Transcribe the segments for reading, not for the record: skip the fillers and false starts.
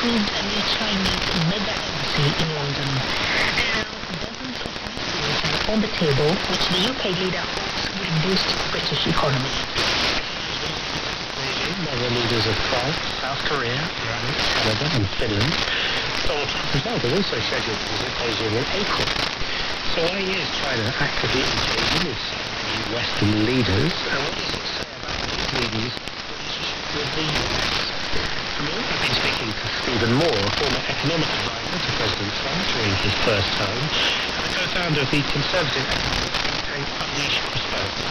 approved a new Chinese mega embassy in London. Now, dozens of ideas are on the table which the UK leader hopes would boost the British economy. Other leaders of France, South Korea, Iran, Canada and Finland. Donald Trump himself is also scheduled to visit Beijing in April. So why is China actively engaging with so many Western leaders, and what does it say about these leaders' relationship with the US? For more, I've been speaking to Stephen Moore, a former economic advisor to President Trump during his first term, and the co-founder of the conservative economic think tank Unleash Prosperity.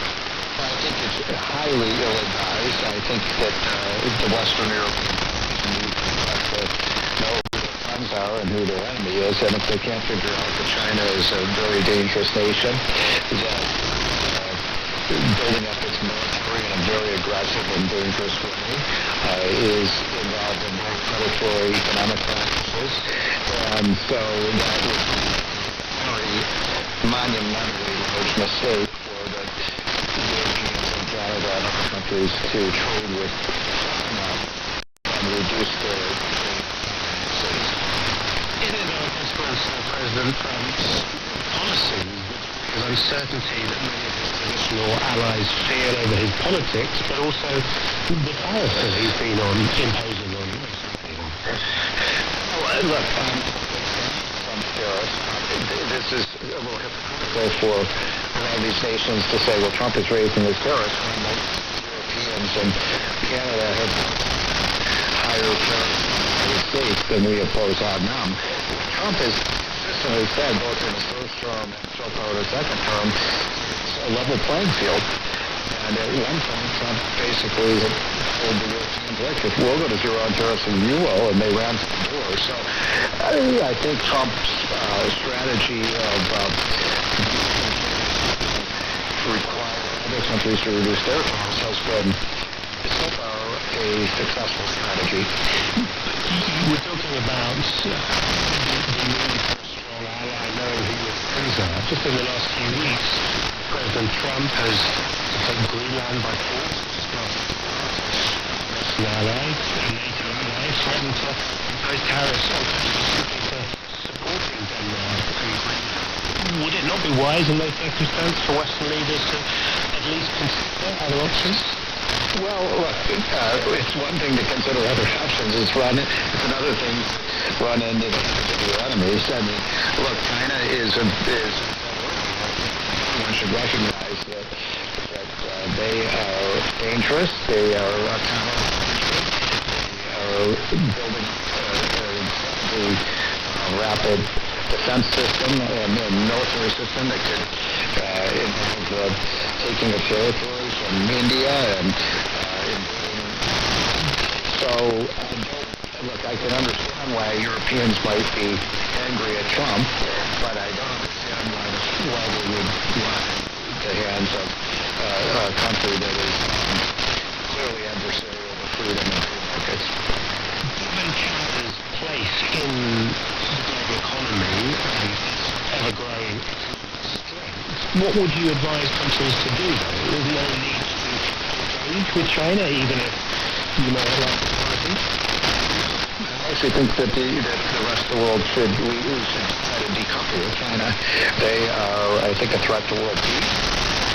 I think it's highly ill-advised. I think that the Western European countries need to know who their friends are and who their enemy is, and if they can't figure out that China is a very dangerous nation, that building up its military in a very aggressive and dangerous way is involved in very predatory economic practices, and so that would be a very monumentally large mistake for the Europeans and Canada and other countries to trade with China and reduce their trade. Is it a consequence of President Trump's policy, his uncertainty that many of his traditional allies feel over his politics, but also the tariffs that he's been imposing on recently? Well, look, some tariffs. This is a little hypocritical for a lot of these nations to say, well, Trump is raising his tariffs when most Europeans and Canada have higher tariffs on the United States than we impose on them. Trump has consistently said, both in his first term and so far in his second term, it's a level playing field. And at one point, Trump basically told the Europeans, look, if we'll go to zero on tariffs and you will, and they ran to the door. So I think Trump's strategy of require other countries to reduce their tariffs has been so far a successful strategy. We're talking about the need for a strong ally, knowing who your friends are. Just in the last few weeks, President Trump has taken Greenland by force, Western ally, a NATO ally, threatened to impose tariffs on countries simply for supporting Denmark and Greenland. Would it not be wise in those circumstances for Western leaders to at least consider other options? Well, look, it's one thing to consider other options. It's another thing to run into the hands of your enemies. I mean, look, China is everyone should recognize that they are dangerous. They are counter-dangerous. They are building a rapid defense system and military system that could involve taking of territories from India and so look, I can understand why Europeans might be angry at Trump, but I don't understand why they would want the hands of a country that is clearly adversarial to freedom and free markets. Given Canada's place in the global economy and its ever-growing strength, what would you advise countries to do, though? Is there a need to engage with China, even if you know it like the policy? I actually think that the rest of the world should try to decouple with China. They are, I think, a threat to world peace.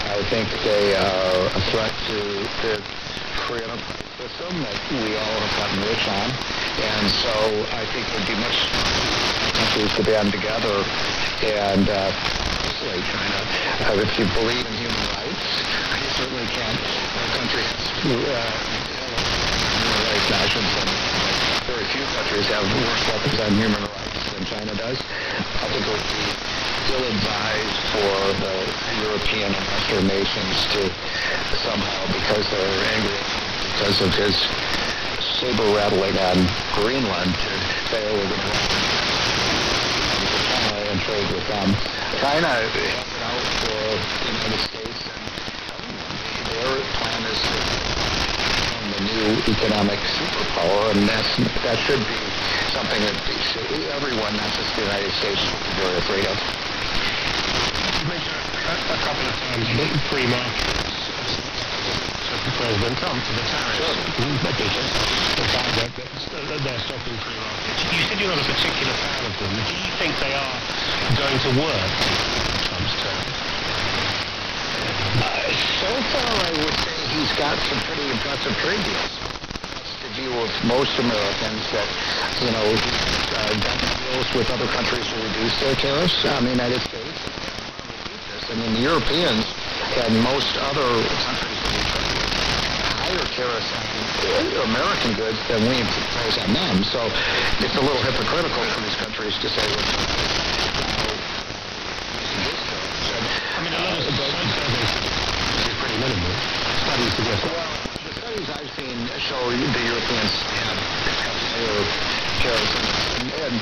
I think they are a threat to the free enterprise system that we all have gotten rich on. And so I think it would be much countries to band together and isolate China. If you believe in human rights, you certainly can't. Our country has human rights nations, and very few countries have worse weapons on human rights than China does. I think it would be ill-advised for the European and Western nations to somehow, because they're angry because of his saber rattling on Greenland, to say, oh, we're going to China and trade with them. China has it out for the United States, and their plan is to become the new economic superpower, and that should be something that everyone, not just the United States, should be very afraid of. You mentioned a couple of times free markets, so President Trump for the tariffs. The fact that they're stopping free markets. You said you're not a particular fan of them. Do you think they are going to work in Trump's terms? So far, I would say he's got some pretty impressive trade deals. That's the view of most Americans that, he's done deals with other countries to reduce their tariffs on the United States. The Europeans and most other countries that we trade with higher tariffs on American goods than we impose on them. So it's a little hypocritical for these countries to say, a lot of surveys is pretty minimal. Studies suggest. Well, the studies I've seen show the Europeans have higher tariffs, and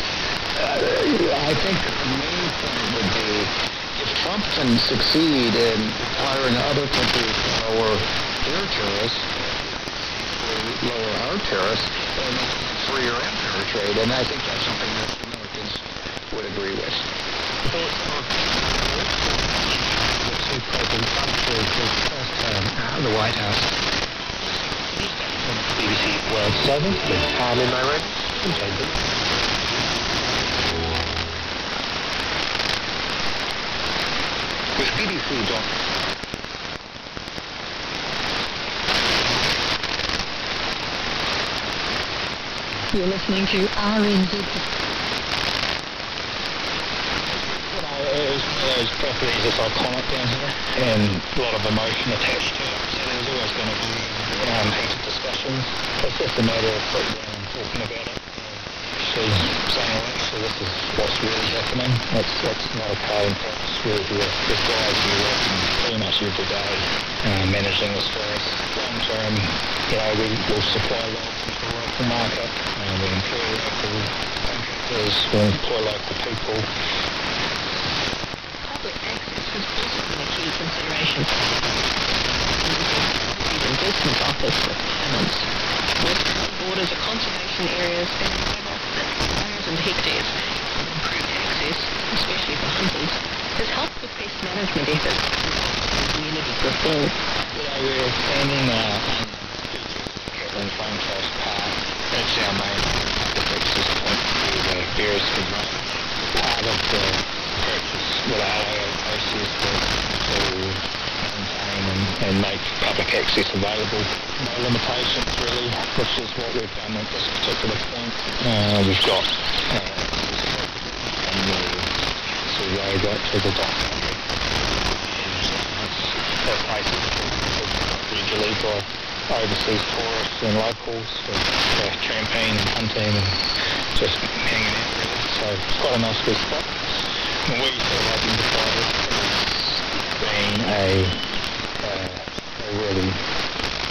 I think the main point would be, if Trump can succeed in requiring other countries to lower their tariffs, or lower our tariffs, and freer and fairer trade, and I think that's something that Americans would agree with. President Trump for his first term out of the White House. BBC World Service with Pam in Nairobi and James. With BBC Dongle. You're listening to RNZ. It was one of those properties that's iconic down here, and a lot of emotion attached to it. So there's always going to be heated discussions. It's just a matter of sitting down and talking about it. She's saying, well, actually, this is what's really happening. It's not a pain for us. There's guys who are working pretty much every day managing this for us. Long term, we'll supply logs into the local market. We employ local contractors. We employ local people. Public access has also been a key consideration for the investment office requirements. Western borders are conservation areas and over 1,000 hectares. Improved access, especially for hunters, has helped with pest management efforts and community reform. We're expanding in Farmhouse Park. That's our main access point to the various part of the purchase with our process to maintain and make public access available. No limitations really, which is what we've done at this particular point. We've got road right to the dock. That place is usually by overseas tourists and locals for camping and hunting and just hanging out really. So it's quite a nice good spot. And we sort of identified it as being a really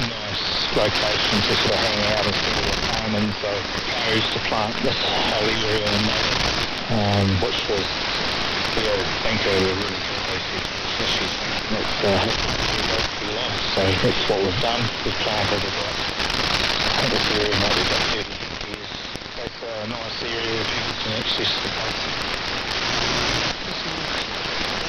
nice location to sort of hang out and spend a time, and so I proposed to plant this whole area in there, which was, we all think a really good issue. So that's what we've done. We've planted about, I think this area might be about 30 years. It's a nice area if you can access the place.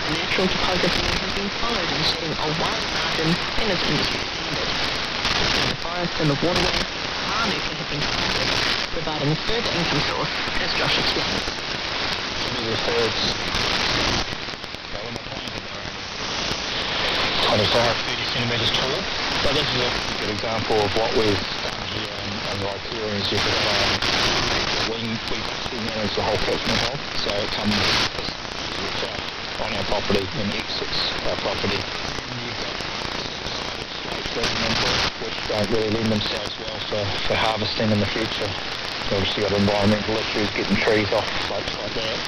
Natural topography has been followed in setting a wide margin in its industry standard. Between the forest and the waterway, Manuka have been planted, providing a further income source, as Josh explained. The birds, 25-30 centimetres tall. So this is a good example of what we've done here on riparian we manage the whole catchment hole, so it comes on our property and exits our property. Which don't really lend themselves well for harvesting in the future. So obviously got environmental issues, getting trees off slopes like that.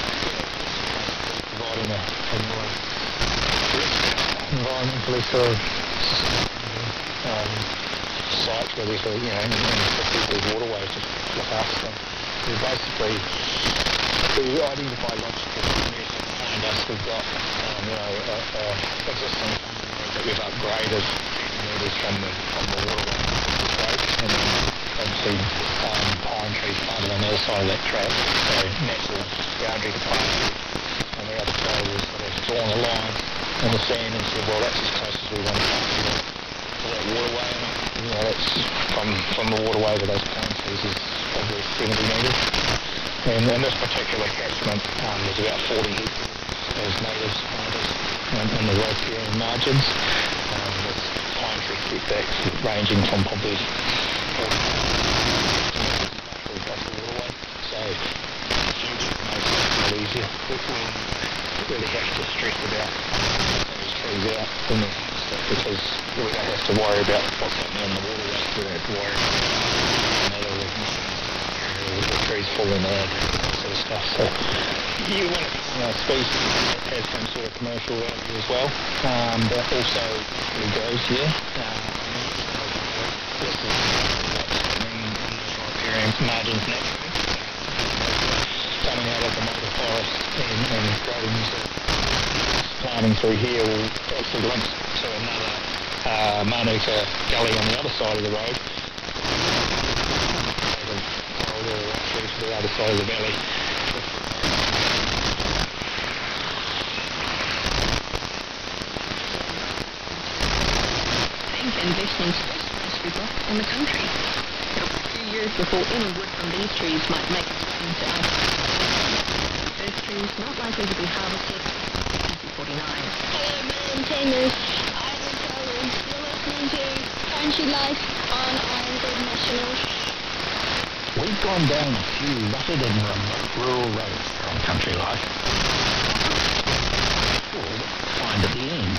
Providing a more environmentally sort of site where we sort of, and these waterways just look after them. We basically, we identify logical communities behind us. We've got, existing that we've upgraded from the waterway and then obviously pine trees planted on the other side of that track, so natural boundary to pine trees. On the other side we've sort of drawn a line on the sand and said, well, that's as close as we want to come to call that waterway. You know, that's from the waterway to those palm trees is probably 70 metres. And this particular catchment is about 40 hectares as natives planted in the riparian margins, with pine tree setbacks ranging from probably 40 across the waterway. So the future makes it a lot easier. We really have to stress about those trees out in the because we don't have to worry about what's happening in the waterway. We don't have to worry about the trees falling out, that sort of stuff. So you want a species that has some sort of commercial value as well, but also really grows here. This is riparian margins naturally, coming out of the motor forest and growing planting through here will actually link to another Manuka gully on the other side of the road. Corridor through to the other side of the valley. Investment's first forestry block in the country. It'll be a few years before any wood from these trees might make its way into us. Those trees not likely to be harvested until 49. Hello, maintainers. I'm Charlie. You're listening to Country Life on Ironwood National. We've gone down a few rutted and remote rural roads from Country Life. We'll find at the end.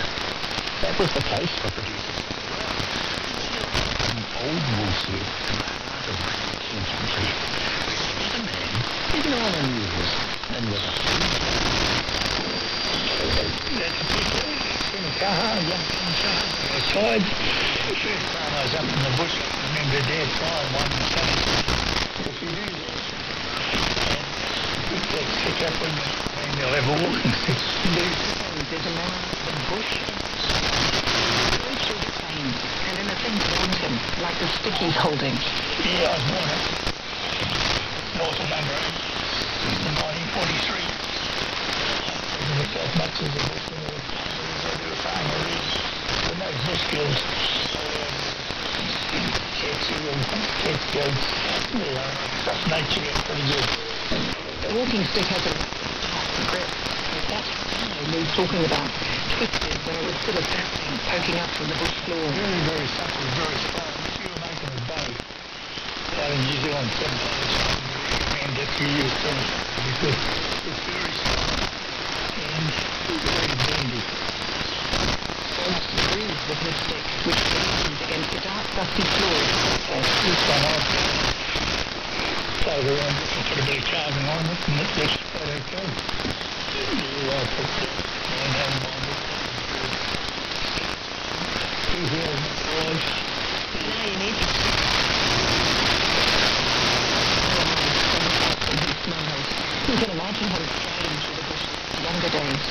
That was the case for producers. Old Wolseley in the heart of King Country. The man is no unusual and with a N6ACA, young N6ACA outside. The first time I was up in the bush, I remember Dad flying one and saying, if you do this, and let's catch up when you'll have a walking stick. There's a man in the bush. Right through the plain, and then the thing bonds him, like the stick he's holding. Yeah, I was born up north of Bunbury in 1943. I didn't as much as a bushman as I do a farmer is. With no bush skills. Cats, goats, stuff nature gets pretty good. The walking stick has a grip. That's what we were talking about. Twisted when it was sort of poking up from the bush floor. Very, very supple, very strong. If you were making a bow out in New Zealand, sometimes you recommend that you use them because it's very strong and very bendy. So much to breathe with his stick, which leans against the dark, dusty floor. This one I've played around with and put a bit of carving on it, and it looks quite okay. I put it and have them on it. Now you need to you can imagine him striding through the bush in younger days.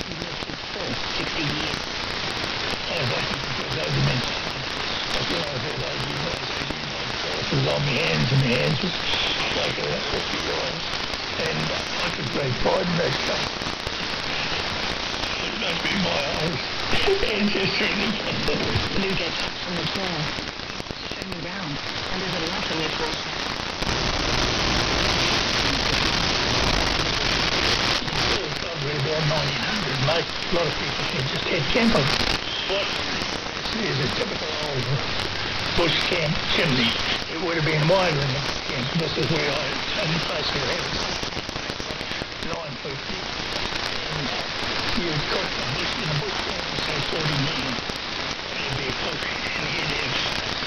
He lived his first 60 years. It was on my hands, and my hands was like about 50 yards, and I could take pride in that stuff. It must be my old ancestry. Lou gets up from the chair, show me round, and there's a light on this wall. Probably about 1900, mate. A lot of people think just had campers. What is a typical old bush camp chimney? It would have been wider than the camp. This is where I only place where I have 9 foot deep. And you would cook the bush in a bush camp for say 40 men. It'd be a cook, and you'd have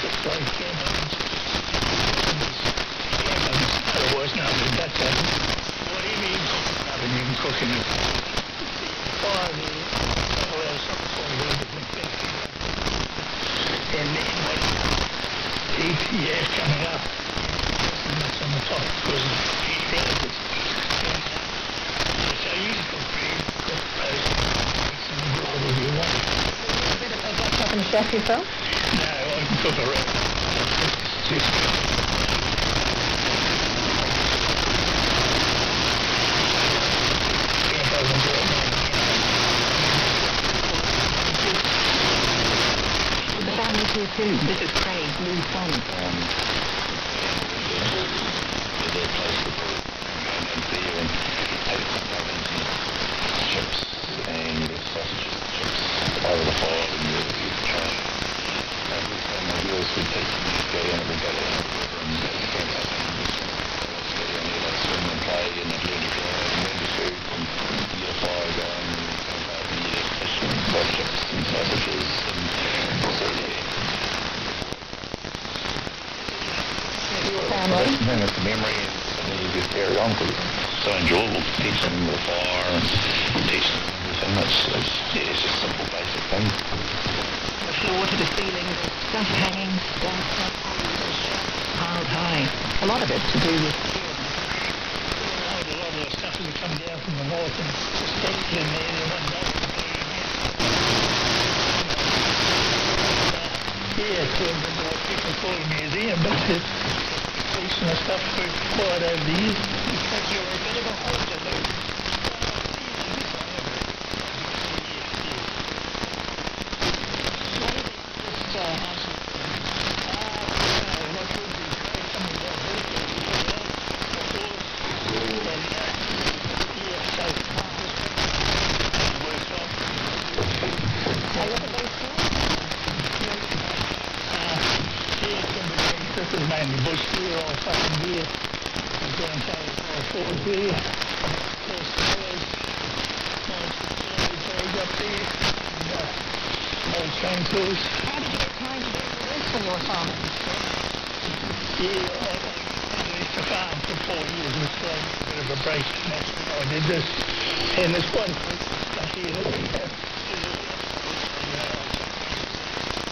6 or 8 camp ovens. Camp ovens, otherwise known as Dutch ovens. Whatever you cook in an oven, you can cook in it. Fire there, allow something for you to be better. And then when heat coming up, and that's on the top because heat rises. So you can cook pig, cook roast, and do whatever you want. A bit of a Dutch oven chef yourself? No, I can cook a roast. It's just camp ovens right now. too. This is Craig's new son. With their place to put and beer and have some ovens and chips and sausages and chips over the fire and you try every time the wheels would take you go down and go down and stand up and steady on the other swing and play and then learn to drive and learn to shoot and get a fire going and come back and eat fish and fried chips and sausages and so yeah. That's the thing, it's the memory and something you just carry on because it's so enjoyable to teach them the fire and teach them everything. It's just simple basic things. The floor to the ceiling, there's stuff hanging, stuff piled high. A lot of it to do with A lot of the stuff that come down from the north and stacked in there and one day. Yeah, it turns into what people call a museum, but it's collection of stuff for quite over the years. Because you're a bit of a holder, though. This is mainly bush here all fucking year. We're going to all forward here. There's colours. Nice up there. And old chainsaws. How did you get time to do this when you were farming? Yeah, I used to farm for 4 years and so a bit of a break. And that's when I did this. And there's quite a bit stuff here that we have.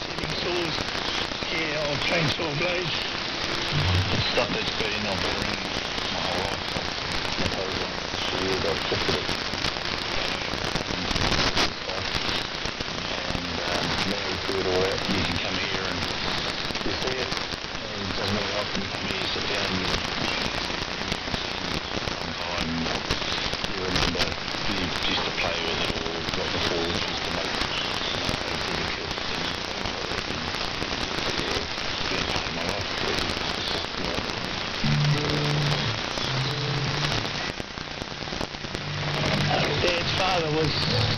Setting saws. Yeah, old chainsaw blades. Stuff that's been on boring my whole life. I've over shield, I've shifted it. And now through it all out, you can come here and you see it. And it doesn't matter how often you come here, you sit down and you sometime you remember you used to play with it or got the balls, used to make bigger kids and it's been part of my life. Dad's father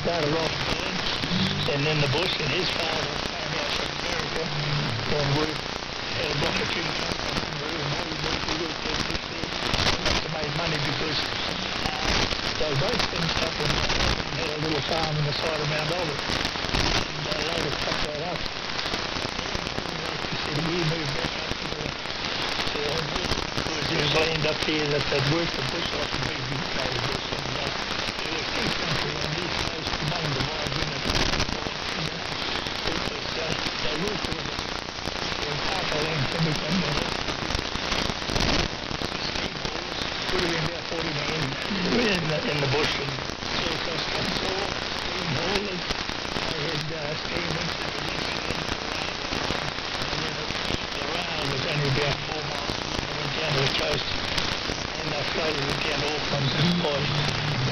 started off and then the bush, and his father came out from America and worked, had a bunch of trees and we worked there bush there. They must have made money because they both finished up and had a little farm on the side of Mount Olive. And they later cut that up. He said he moved back up to the there was land up here that they'd worked the bush off and big bush and there was big country on the east coast, the main divide in it. They worked with it. There was half a land to become the would have been about 40 men in the bush and circus and saw, steam haulers. They had steam into the the rail was only about 4 miles. They went down to the coast and they floated it down to Auckland and by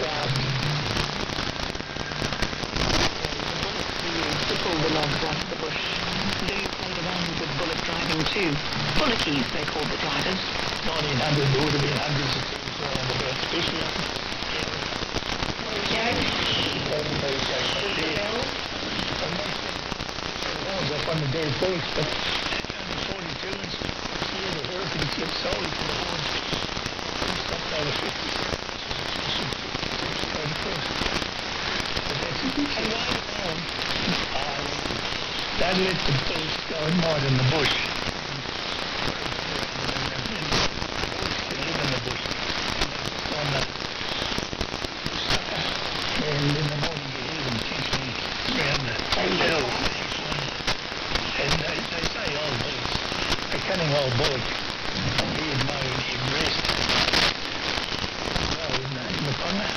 raft. To pull the logs out of the bush. Do you play around with bullet driving too? Bullokies, they called the drivers. 1900, there would have been hundreds of things around about the bush. That was up on the dead bullocks, but under 42 inch, yeah, the hurricanes get solely to the horns. Stopped over 50. Straight across. But that's a good thing. That let the bullocks go and mine in the bush. And in the morning you hear them tinkling around the hill. And they say old bullocks, a cunning old bullock, he'd mow and he'd rest. In the ponga.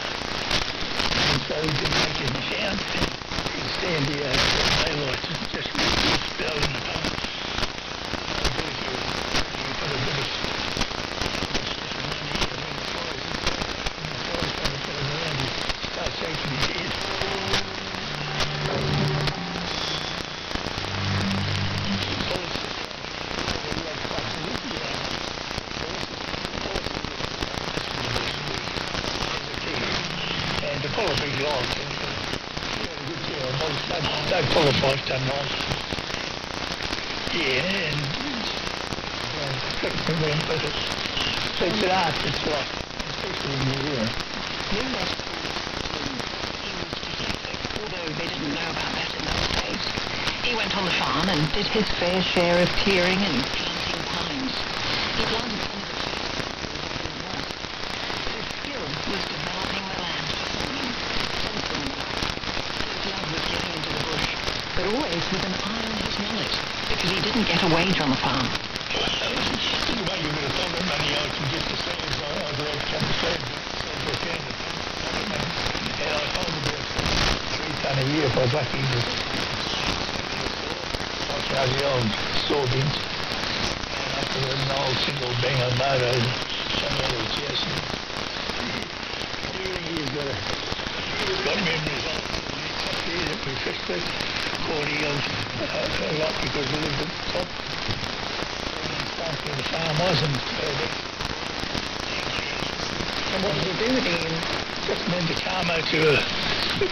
And so he didn't make any sound. He'd stand here at daylight and just spell in the ponga. He put a bit of shaking his head. Bullock to pull a big log. He had a good deal. Don't pull a 5-ton log. Yeah, and but it's an art, it's like, especially in the year. Although they didn't know about that in those days. He went on the farm and did his fair share of clearing and planting pines. He planted some of the trees. His skill was developing the land. His love was getting into the bush, but always with an eye on his wallet, because he didn't get a wage on the farm. Think about you with all the money I can get to save. I'd like to come to save for Canada. And I found about 3 ton a year if I was lucky. Out the old soybeans, and up to an old single banger motor, some other chassis. Everything he's got memories of up there that we fished with. Caught eels a lot because we lived at the top. And where the farm was, and what did you do with the eels? Took them into Carmo to a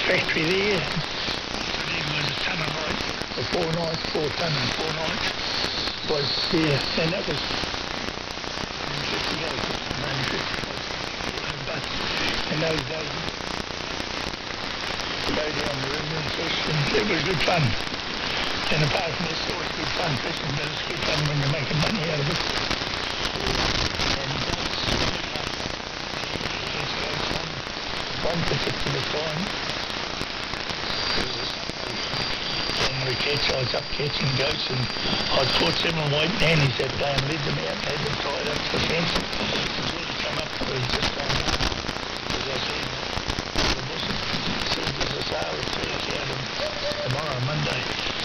factory there. It was a ton of light. For 4 nights, 4 ton and 4 nights was there, and that was 50 days, maybe 50 days. But in those days, to go down the river and fish, and it was good fun. And apart from this, it was good fun fishing, but it's good fun when you're making money out of it. And one particular time, I was up catching goats, and I'd caught 7 white nannies that day and led them out and had them tied up to the fence until they come up to just as I said, the bushes. Said there's a sale of turkey out tomorrow, Monday.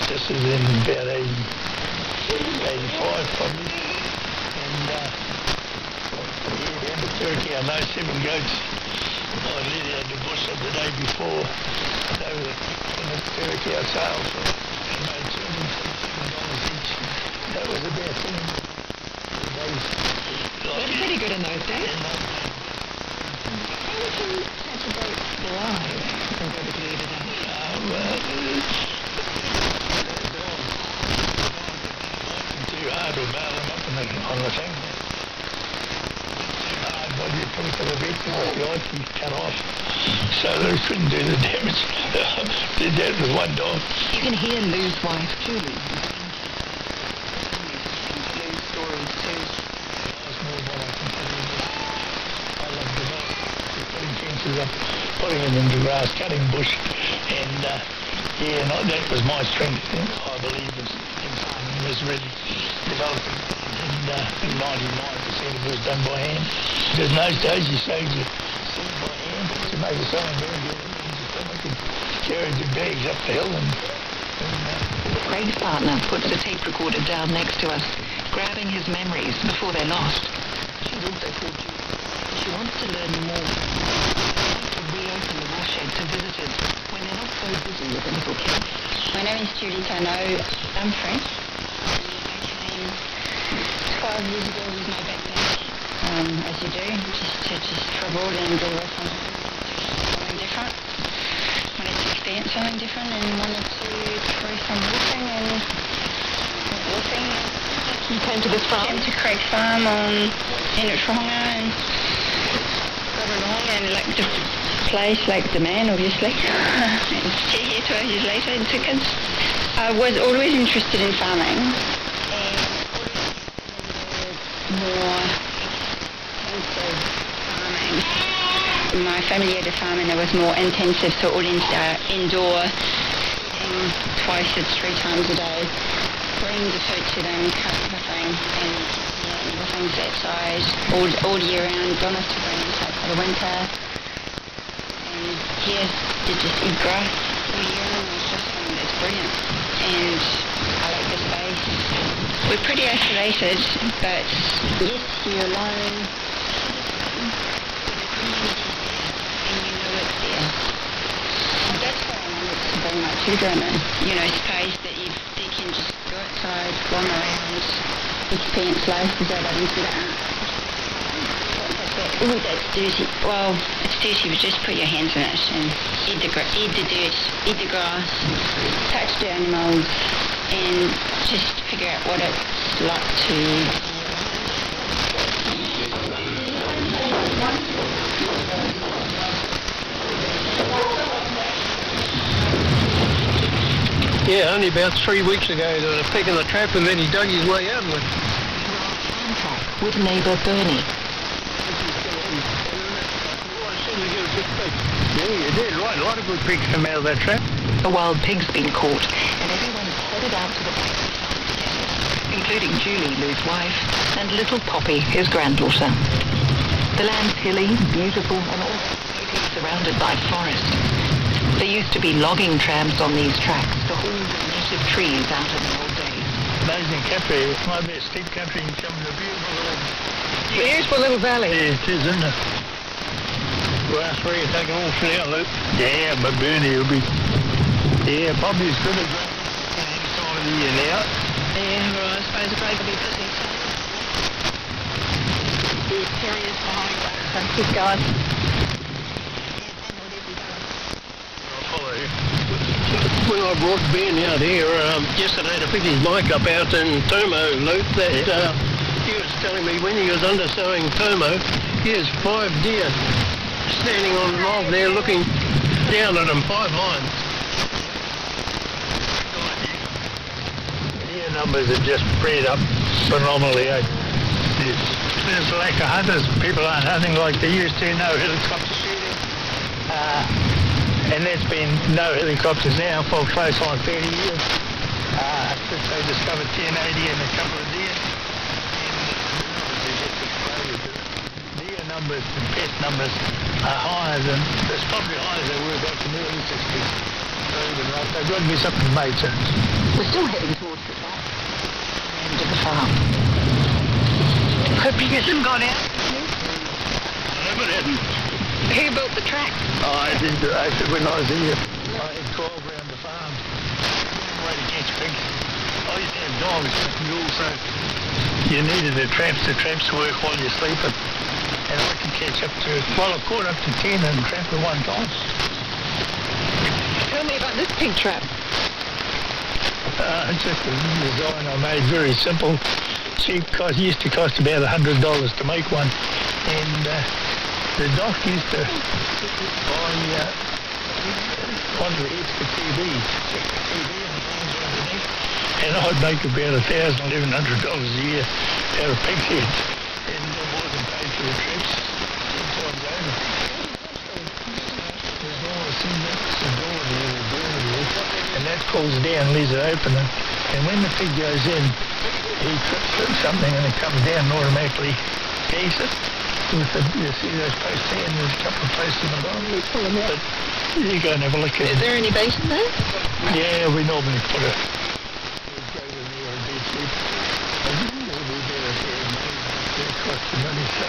This is in about 85 probably. And down to turkey, I know 7 goats I led out the bush of the day before. They were the turkey I sale for. Made $227 each. That was about $10. That's pretty good in those days. How would you catch a boat alive and go to lead it out? Too hard to bail them up on the thing. Hard, but you put it to the beach and the ice was cut off. So they couldn't do the damage. Did that with one dog. You can hear Lou's wife, Julie. Lou's stories too. That's more what I can tell you. I love the dog. Putting fences up, putting them into grass, cutting bush, and that was my strength. I believe in farming was really developing. And 99% of it was done by hand. In those days, you saved your seed by hand. You made a sewing bag, you could carry the bags up the hill and Craig's partner puts the tape recorder down next to us, grabbing his memories before they're lost. She's also called Julie. She wants to learn more. To reopen the watershed to visitors when they're not so busy with the little kids. My name is Julie Cano. I'm French. I came 12 years ago with my backpack, as you do, just travel and go away from home. Something different. Wanted to experience something different and wanted to try some wolfing and wolfing. You came to this farm? Came to Craig's farm in N6ACA and got along and liked the place, liked the man obviously. And stayed here 12 years later and took us. I was always interested in farming. More intensive farming. My family had a farm and it was more intensive, so all indoor, feeding twice or 3 times a day, bring the food to them, cut everything, and everything's that size all year round, gone off to bring inside for the winter. And here they just eat grass all year round. It's just something that's brilliant. And I like the space. We're pretty isolated, but yes, you're alone. And you know it's there. And that's why I wanted to bring my children in. Space that they can just go outside, roam around, experience life as I love into that. What's that Oh, that's dirty. Well, it's dirty, but just put your hands in it and eat the dirt, eat the grass, touch the animals, and just figure out what it's like to... Yeah, only about 3 weeks ago there was a pig in the trap and then he dug his way out of it. With neighbour Bernie. Yeah, you did, right. A lot of good pigs come out of that trap. A wild pig's been caught, and everyone's headed out to the back, including Julie, Lou's wife, and little Poppy, his granddaughter. The land's hilly, beautiful, and also totally surrounded by forest. There used to be logging trams on these tracks to haul the native trees out in the old days. Amazing country. It might be a steep country and some of the beautiful Beautiful little valley. Yeah, it is, isn't it? Grass where you take it all through out, Luke. Yeah, but Bernie will be... Yeah, Bobby's good at any time of the year now. Yeah, well, I suppose the break will be busy. The terriers behind us, and keep going. I'll follow you. When I brought Ben out here yesterday to pick his bike up out in Tomo, Luke, that he was telling me when he was undersowing Tomo, he has 5 deer standing on the log there looking down at him, 5 lines. Deer numbers have just spread up phenomenally, eh? There's a lack of hunters. People aren't hunting like they used to. No helicopter shooting. And there's been no helicopters now for close on 30 years. Since they discovered 1080 and a couple of deer. Deer numbers and pest numbers are higher than, it's probably higher than they were back in the early 60s. They've got to be something made sense. We're still heading towards the back end of the farm. Hope you get them gone out. No, but Who built the track? I did when I was here. I had 12 around the farm. Way to catch pigs. I used to have dogs, but you needed the traps to work while you're sleeping. And I could catch up to, well, I caught up to 10 and trapped at one time. Tell me about this pig trap. It's just a design I made, very simple. Used to cost about $100 to make one. And the doc used to buy one of the extra TVs, check the TV and the phones underneath. And I'd make about $1,000, $1,100 a year out of pig's heads. And more than paid for the trips 10 times over. There's always a door there, a burner there, and that cools down, leaves it open. And when the pig goes in, he trips something and it comes down and automatically gases it. You see those posts there, and there's a couple of posts in the bottom. We pull them out. But you go and have a look at it. Is there any bait in there? Yeah, we normally put a... We'd go to the deep sleep. And we'll be there and it costs the money, so...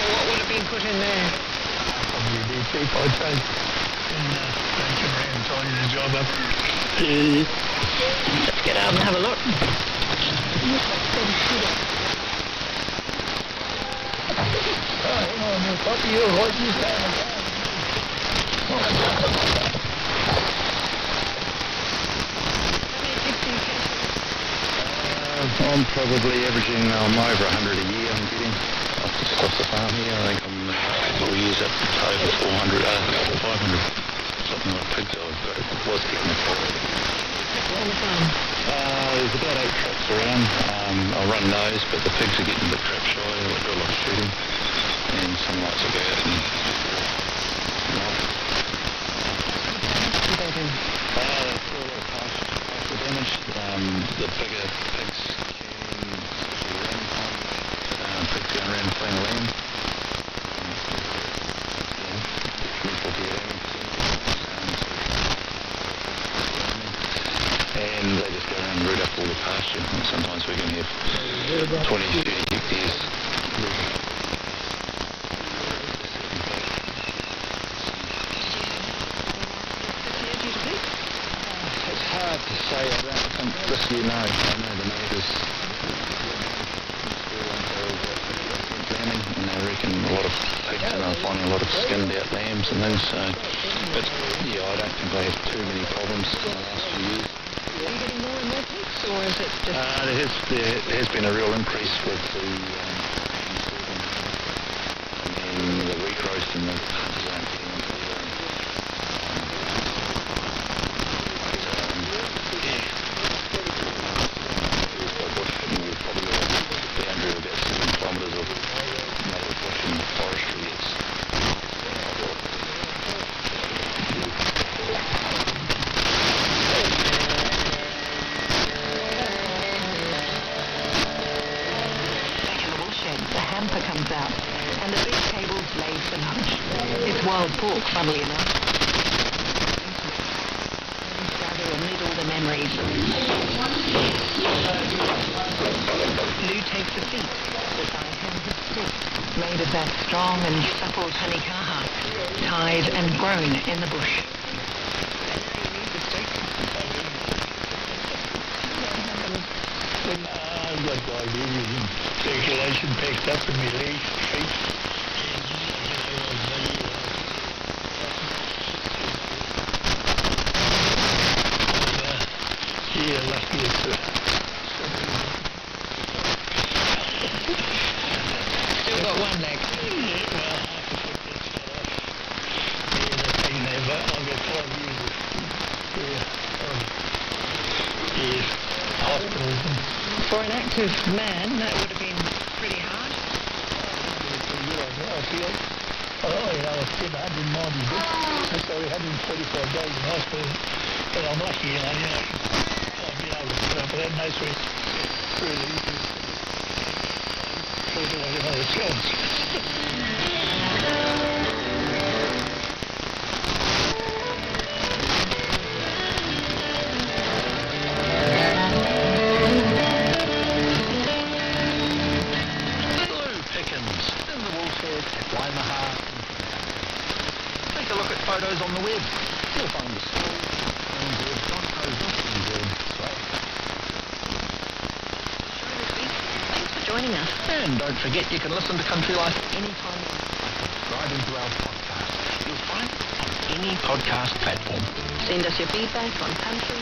What would have been put in there? Probably a deep sleep, I'd say. And they come around and tidy the job up. Let's get out and have a look. Hang on, Poppy, you're right, you stand. I'm probably averaging over 100 a year I'm getting off the farm here. I think we use up over 400, 500, something like pigs I was getting a profit. There's about 8 traps around. I'll run those, but the pigs are getting a bit trap shy. I do a lot of shooting, and some nights I go out and What do they do? That's a lot of pasture damage. The bigger pigs can, especially around time, pigs going around playing land. And they just go around and root up all the pasture. And sometimes we can have 20, 30 hectares rooted up. It's hard to say. I don't think this year, no. I know the neighbours planning a lot of pigs and I'm finding a lot of skinned out lambs and things. So, but yeah, I don't think I have too many problems in the last few years. Are you getting more and more pigs, or is it just... There has been a real increase with the and then the wheat roast and the hunters aren't getting into there. By bush picking, we've probably got a boundary of about 7 kilometres of native bush and forestry. The hamper comes out, and the big table's laid for lunch. It's wild pork, funnily enough. Gather amid all the memories. Lou takes a seat beside him, his stick, made of that strong and supple tanikaha, tied and grown in the bush. I've got diabetes and circulation packed up in my legs, feet. Yeah, lucky it's Still got one leg. well, half a foot that's cut off. Yeah, they're taking that, but I've got 5 years of yes, hospitals and For an active man, that would have been pretty hard. I feel, I was 190 bits, so 145 days in hospital, but I'm lucky, I've been able to put up with that most weeks, really easy. So that I have other skills. Photos on the web. You'll find the school Thanks for joining us. And don't forget you can listen to Country Life anytime you want by subscribing to our podcast. You'll find it on any podcast platform. Send us your feedback on country.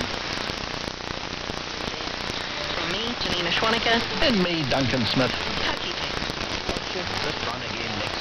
From me, Janina Schwanica. And me, Duncan Smith. Taki Watch it this run again next week.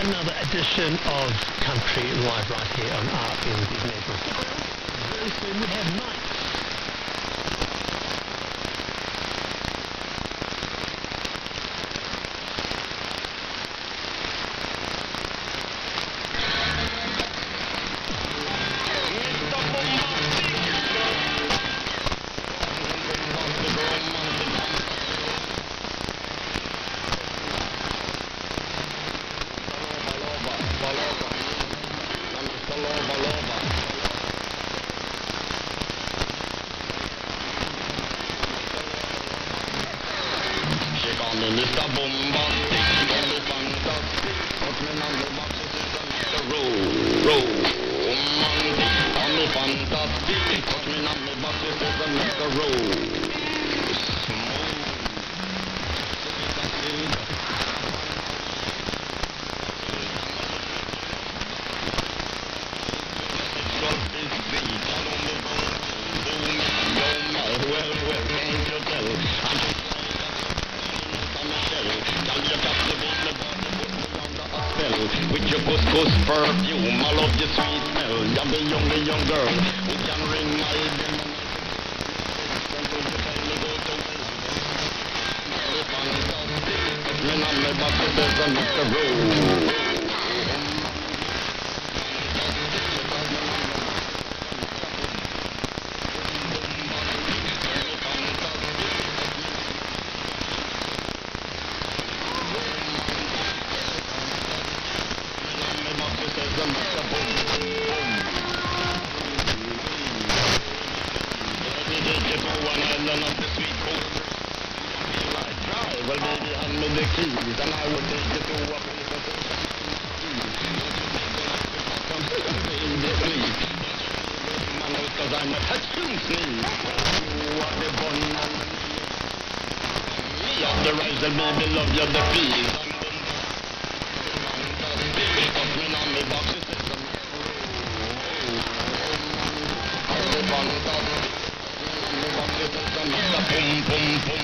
Another edition of Country Live right here on RNZ Network. Very soon we have nights. With your couscous perfume, I love your sweet smell. You're the young girl who can ring my bell. Me and me back there's a Mr. Rowe. One island of the sweet coast. hand me the keys, and I will take you to a place of because I'm a touching sneeze. You are the bun and me of the rice, the baby love you the peas. Put me on me box, it says the bun, me box, it says the pum pum pum.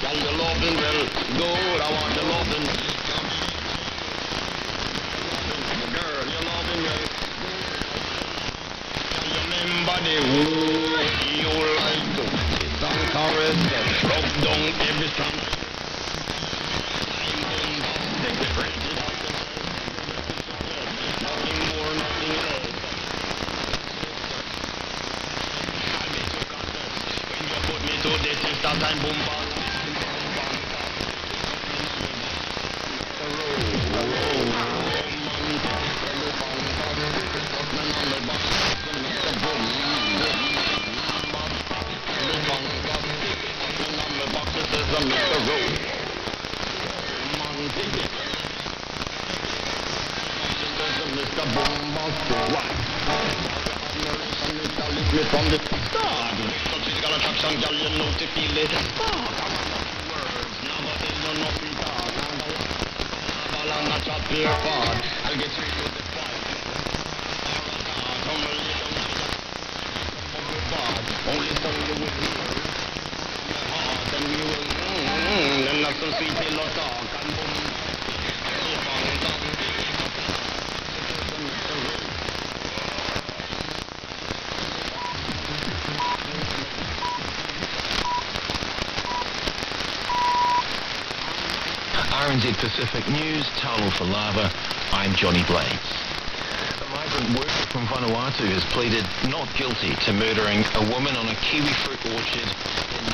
Can you loving well good? I want you loving. Girl, you loving well. Can you remember the way you like to kiss and caress them, rub down every strand? I'm bombastic, the crazy nothing more, nothing less. I make you confess when you put me to the test that I'm bombastic. From the start, she's got a touch on girl, you know to feel it. Words, nowadays you're not free talk. I'll not chat your part. I'll get straight to the point. Only song you will hear. Then we will, and not so sweet pillow talk. And boom, RNZ Pacific News, Taulo for Lava, I'm Johnny Blades. A migrant worker from Vanuatu has pleaded not guilty to murdering a woman on a kiwi fruit orchard in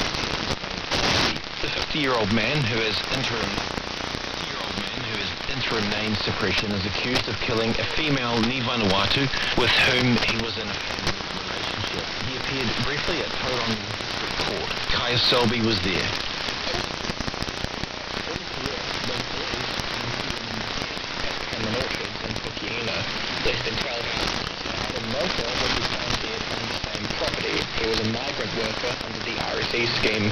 the 50-year-old man who has interim name suppression is accused of killing a female Ni Vanuatu with whom he was in a family relationship. He appeared briefly at Tauranga District Court. Kaya Selby was there. Less than 12 hours. The motor was found dead on the same property. He was a migrant worker under the RSE scheme.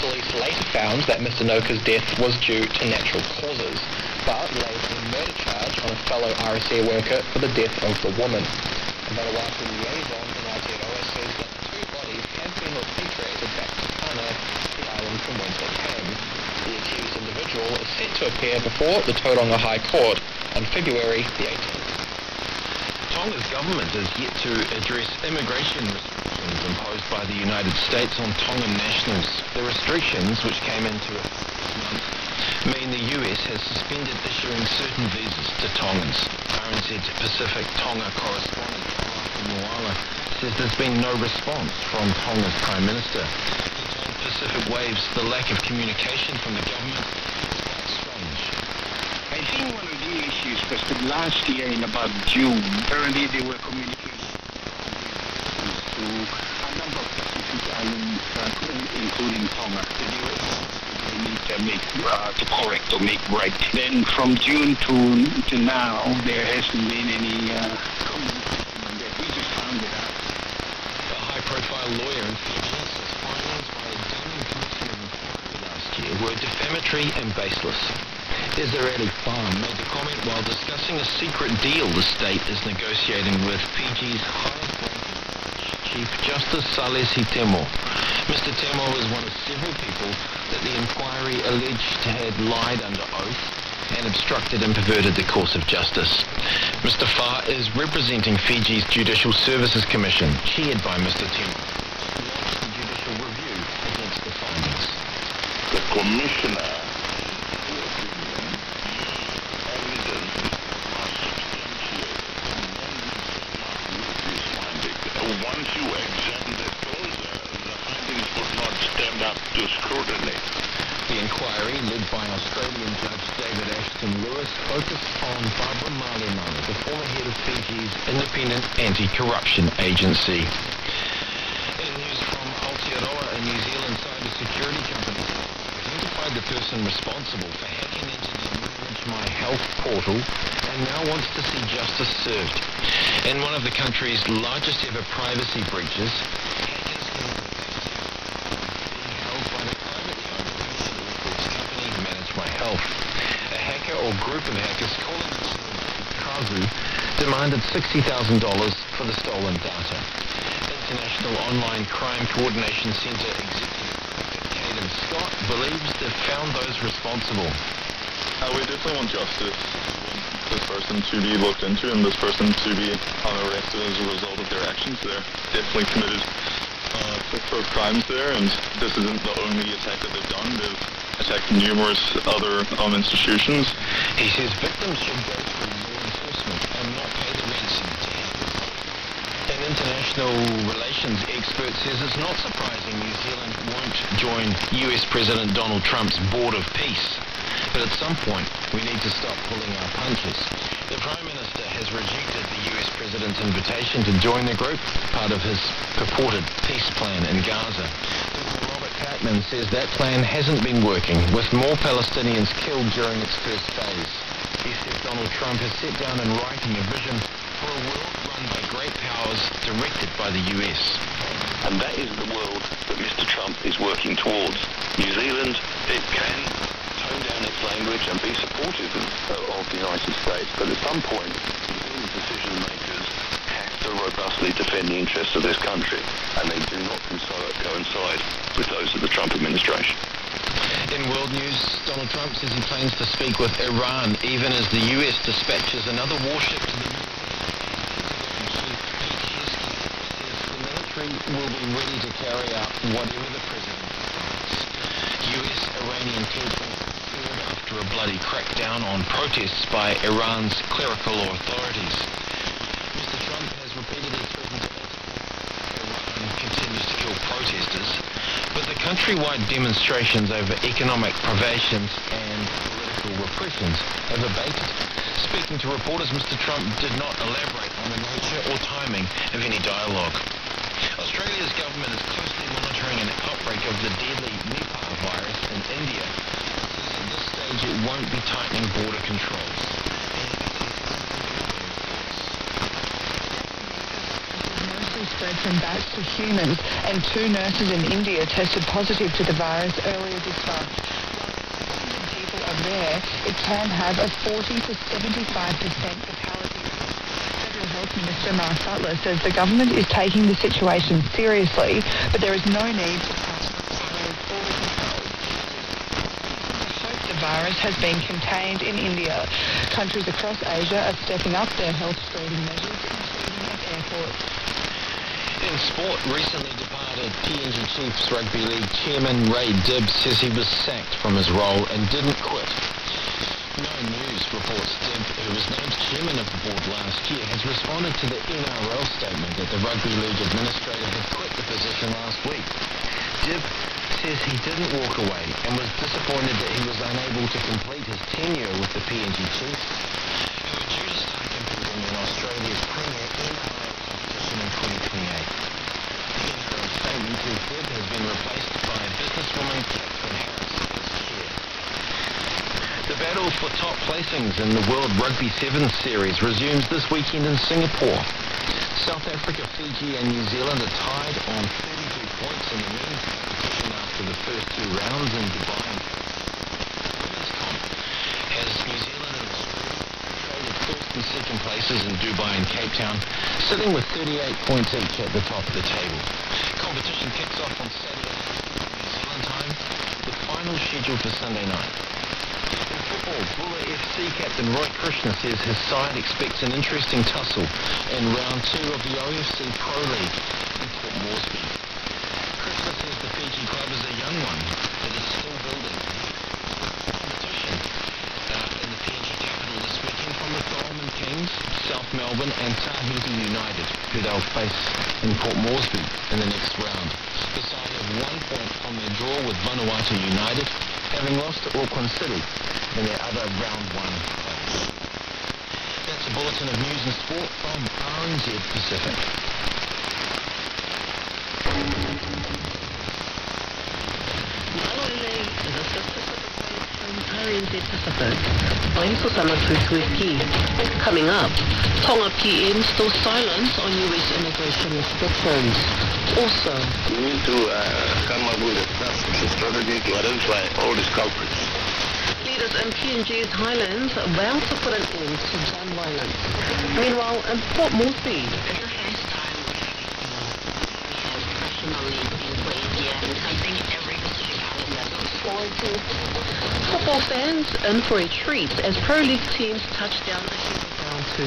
Police later found that Mr. Noka's death was due to natural causes, but laid a murder charge on a fellow RSE worker for the death of the woman. The Vanuatu liaison in Aotearoa says that the two bodies have been repatriated back to Ghana, the island from whence they came. The accused individual is set to appear before the Tauranga High Court on February the 18th. Tonga's government is yet to address immigration restrictions imposed by the United States on Tongan nationals. The restrictions, which came into effect this month, mean the US has suspended issuing certain visas to Tongans. RNZ Pacific Tonga correspondent Moala says there's been no response from Tonga's Prime Minister. He told Pacific Waves the lack of communication from the government is quite strange. I think one of the issues was that last year in about June, apparently they were communicating to a number of Pacific islands, including Tonga. They need to make to correct or make right. Then from June to now, there hasn't been any communication on that. We just found it out. A high-profile lawyer in Fiji says findings by a Tongan commission of inquiry last year were defamatory and baseless. Israeli Farm made the comment while discussing a secret deal the state is negotiating with Fiji's highest-ranking Chief Justice Salesi Temo. Mr. Temo is one of several people that the inquiry alleged had lied under oath and obstructed and perverted the course of justice. Mr. Farr is representing Fiji's Judicial Services Commission, chaired by Mr. Temo, who launched the judicial review against the findings. The Commissioner once you examine the folder, the findings would not stand up to scrutiny. The inquiry, led by Australian Judge David Tim Lewis focused on Barbara Malemo, the former head of Fiji's independent anti-corruption agency. In news from Aotearoa, a New Zealand cybersecurity company identified the person responsible for hacking into the Manage My Health portal and now wants to see justice served. In one of the country's largest ever privacy breaches, hackers being held by the privately owned patient records company Manage My Health. A hacker or group of hackers calling themselves Kazu demanded $60,000 for the stolen data. International Online Crime Coordination Centre executive Caden Scott believes they've found those responsible. We definitely want justice. We want this person to be looked into and this person to be arrested as a result of their actions. They're definitely committed for crimes there, and this isn't the only attack that they've done. They've attacked numerous other institutions. He says victims should go through law enforcement and not pay the ransom to hackers. An international relations expert says it's not surprising New Zealand won't join US President Donald Trump's Board of Peace. But at some point, we need to stop pulling our punches. The Prime Minister has rejected the US President's invitation to join the group, part of his purported peace plan in Gaza. Robert Cartman says that plan hasn't been working, with more Palestinians killed during its first phase. He says Donald Trump has set down in writing a vision for a world run by great powers directed by the US. And that is the world that Mr. Trump is working towards. New Zealand, it can tone down its language and be supportive of the United States, but at some point, New Zealand decision makers have to robustly defend the interests of this country, and they do not coincide with those of the Trump administration. In world news, Donald Trump says he plans to speak with Iran, even as the US dispatches another warship to the will be ready to carry out whatever the president decides. US-Iranian tensions soared after a bloody crackdown on protests by Iran's clerical authorities. Mr. Trump has repeatedly threatened that Iran continues to kill protesters, but the countrywide demonstrations over economic privations and political repressions have abated. Speaking to reporters, Mr. Trump did not elaborate on the nature or timing of any dialogue. Australia's government is closely monitoring an outbreak of the deadly Nipah virus in India. At this stage, it won't be tightening border controls. Mostly spread from bats to humans, and 2 nurses in India tested positive to the virus earlier this month. While people are there, it can have a 40 to 75% fatality. Health Minister Mark Butler says the government is taking the situation seriously, but there is no need for border control. I hope the virus has been contained in India. Countries across Asia are stepping up their health screening measures, including at airports. In sport, recently departed PNG Chiefs Rugby League chairman Ray Dibbs says he was sacked from his role and didn't quit. No News reports Dibb, who was named chairman of the board last year, has responded to the NRL statement that the Rugby League administrator had quit the position last week. Dibb says he didn't walk away and was disappointed that he was unable to complete his tenure with the PNG Chiefs, who are due to start competing in Australia's premier NRL competition in 2028. The NRL statement says Dibb has been replaced by businesswoman Catherine Harris as chair. The battle for top placings in the World Rugby Sevens series resumes this weekend in Singapore. South Africa, Fiji and New Zealand are tied on 32 points in the men's competition after the first 2 rounds in Dubai. Women's comp has New Zealand and Australia traded first and second places in Dubai and Cape Town, sitting with 38 points each at the top of the table. Competition kicks off on Saturday New Zealand time, the final scheduled for Sunday night. Bulla FC captain Roy Krishna says his side expects an interesting tussle in round 2 of the OFC Pro League in Port Moresby. Krishna says the Fiji club is a young one that is still building. Competition in the PNG capital this weekend from the Thorman Kings, South Melbourne and Tahiti United, who they'll face in Port Moresby in the next round. The side have 1 point on their draw with Vanuatu United, having lost to Auckland City in their other round 1 clash. That's a bulletin of news and sport from RNZ Pacific. RNZ Pacific. I'm Susana Tutuiki. Coming up, Tonga PM still silent on US immigration restrictions. Also, we need to come up with a strategy to identify all these culprits. Leaders in PNG's highlands vow to put an end to gun violence. Meanwhile, in Port Moresby, football fans in for a treat as Pro League teams touch down ahead of round 2.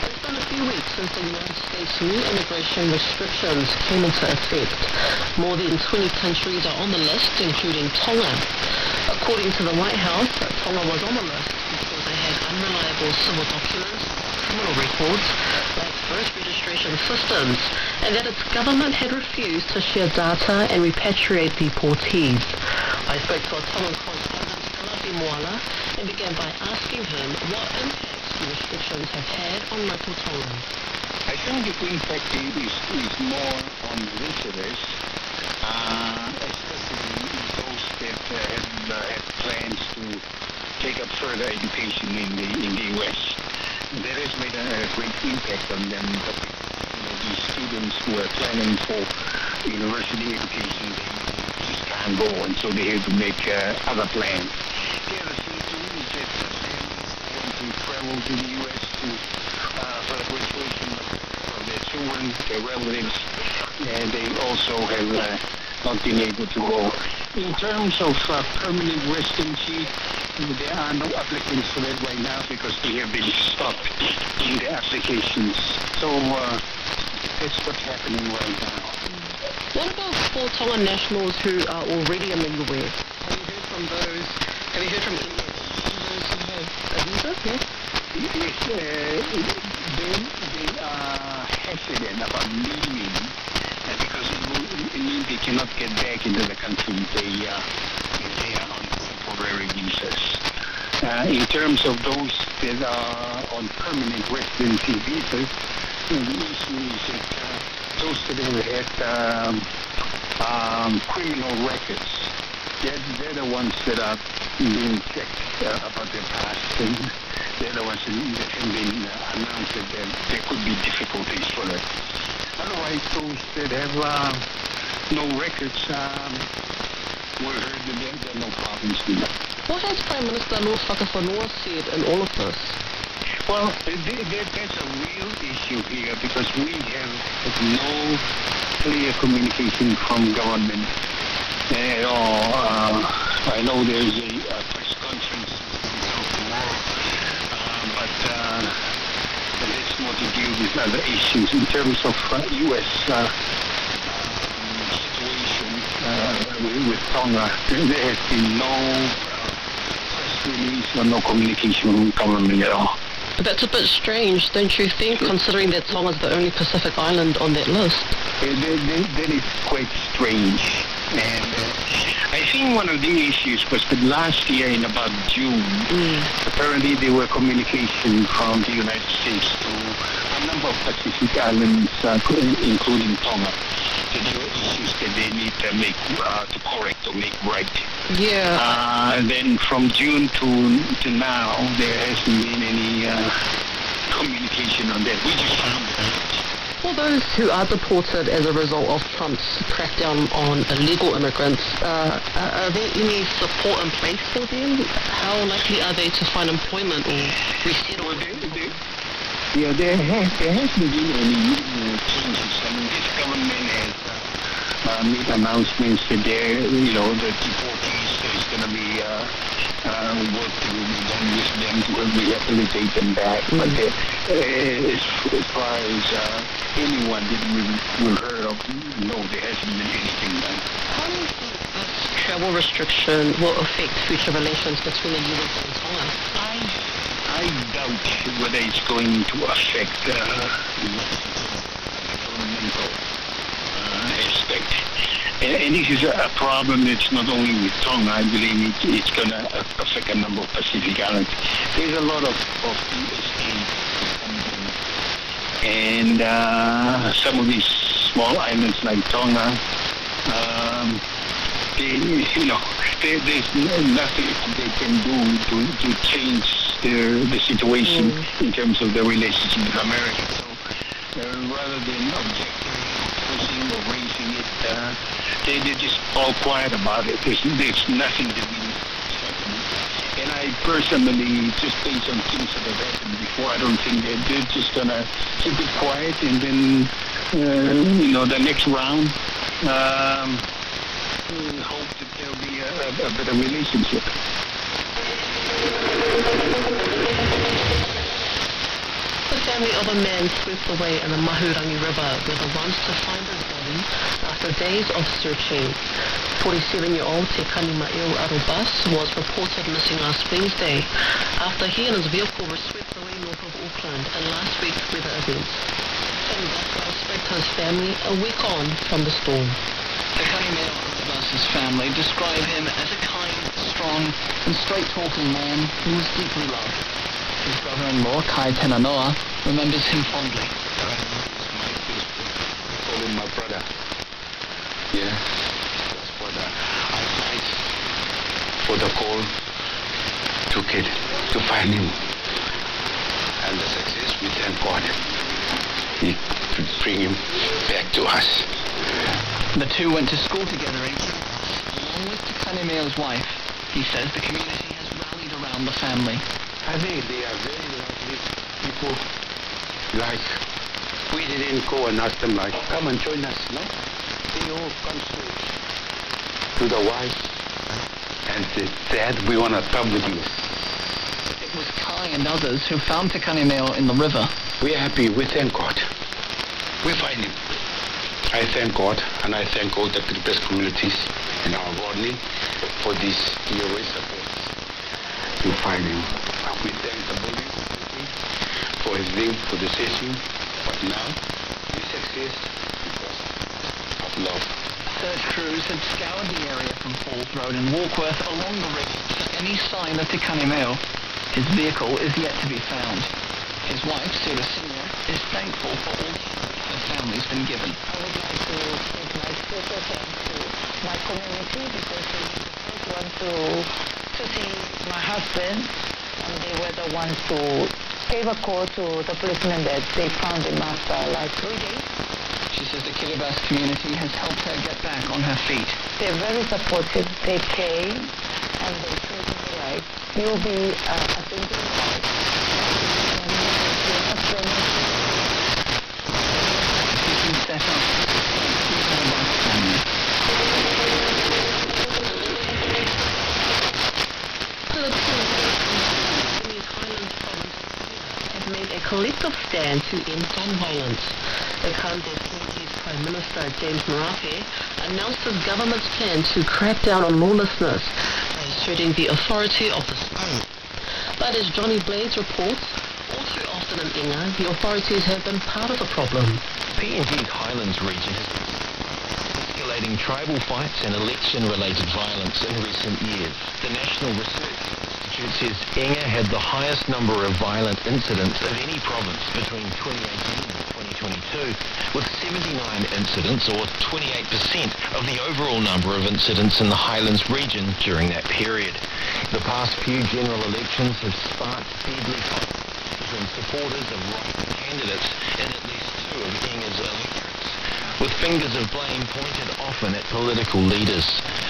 It's been a few weeks since the United States' new immigration restrictions came into effect. More than 20 countries are on the list, including Tonga. According to the White House, Tonga was on the list because they had unreliable civil documents, criminal records, lacked birth registration systems, and that its government had refused to share data and repatriate deportees. I spoke to a Tongan correspondent, Moala, and began by asking him what impacts the restrictions have had on local Tongans. I think the impact is more on visitors, especially those that have plans to take up further education in the U.S. That has made a great impact on them. But these students who are planning for university education, they just can't go, and so they have to make other plans. The other thing too is that they want to travel to the U.S. for the graduation of their children, their relatives, and they also have not been able to go. In terms of permanent residency, there are no applicants for that right now because they have been stopped in the applications. So that's what's happening right now. What about for Tongan nationals who are already in the US? Have you heard from those who have a visa? Yes, they are hesitant about leaving because it means they cannot get back into the country. They are on temporary visas. In terms of those that are on permanent residency visas, the issue is that those that have had criminal records, they're the ones that are being checked about their past, and they're the ones that have been announced that there could be difficulties for them. Otherwise, those that have no records were heard that there are no problems with that. What has Prime Minister Lord Whakawhanua said in all of this? Well, that's a real issue here because we have no clear communication from government at all. I know there's a press conference tomorrow, but that's more to deal with other issues. In terms of U.S. situation with Tonga, there has been no press release or no communication from government at all. That's a bit strange, don't you think, considering that Tonga is the only Pacific island on that list? That is quite strange. And I think one of the issues was that last year in about June, apparently there were communication from the United States to a number of Pacific islands, including Tonga, that there were issues that they need to make to correct or make right. Yeah. And then from June to now, there hasn't been any communication on that. We just found it out. For those who are deported as a result of Trump's crackdown on illegal immigrants, are there any support in place for them? How likely are they to find employment or resettle? Yeah, there hasn't been any changes. I mean, this government has made announcements that the deportees, there's going to be work to be done with them to rehabilitate them back. But as far as anyone that we've heard of, no, there hasn't been anything done. How do you think travel restriction will affect future relations between the US and Tonga? I doubt whether it's going to affect the governmental aspect. And this is a problem that's not only with Tonga. I believe it's going to affect a number of Pacific Islands. There's a lot of USA and some of these small islands like Tonga, there's nothing they can do to change the situation in terms of the relationship with America. So rather than objecting, pushing or raising it, they're just all quiet about it. There's nothing that really happening. And I personally, just based on things that have happened before, I don't think that they're just gonna keep it quiet and then, the next round, hope that there'll be a better relationship. The family of a man swept away in the Mahurangi River were the ones to find his body after days of searching. 47-year-old Te Kanima'eo Arobas was reported missing last Wednesday after he and his vehicle were swept away north of Auckland in last week's weather events. Tim Buckwell spoke to his family a week on from the storm. Te Kanima'eo Arobas' family describe him as a kind, strong and straight-talking man who was deeply loved. His brother-in-law, Kai Tenanoa, remembers him fondly. Call him my brother. Yeah, that's what I fight for the call to find him. And the success, we thank God. He could bring him back to us. The two went to school together in Kiribati, along with Te Kanima'eo's wife. He says the community has rallied around the family. I think they are very lovely people. Like, we didn't go and ask them like, come and join us, no? They all come to the wife and said, Dad, we want to come with you. It was Kai and others who found Te Kanima'eo in the river. We are happy, we thank God. We find him. I thank God, and I thank all the Kiribati communities in our warning for this year's support. To find him. We thank the Buddha for his name, for the safety, but now we success because of love. Search crews had scoured the area from Falls Road and Warkworth along the river for any sign of Te Kanima'eo. His vehicle is yet to be found. His wife, Sarah Senior, is thankful for all the support her family's been given. I would like to take my special thanks to my community because they were the first one to see my husband, and they were the ones who gave a call to the policeman that they found him after like 3 days. She says the Kiribati community has helped her get back on her feet. They're very supportive. They came and they told me like, you'll be attending like, your husband. She's been set up to the family. Made a collective stand to end gun violence. The Kandeh Party's Prime Minister James Marape announced his government's plan to crack down on lawlessness by asserting the authority of the state. But as Johnny Blades reports, all too often in Inga, the authorities have been part of the problem. PNG's Highlands region has been escalating tribal fights and election-related violence in recent years. The National Research Institute says Inga had the highest number of violent incidents of any province between 2018 and 2022, with 79 incidents, or 28% of the overall number of incidents in the Highlands region during that period. The past few general elections have sparked deadly fights between supporters of rival candidates in at least two of Inga's electorates, with fingers of blame pointed often at political leaders.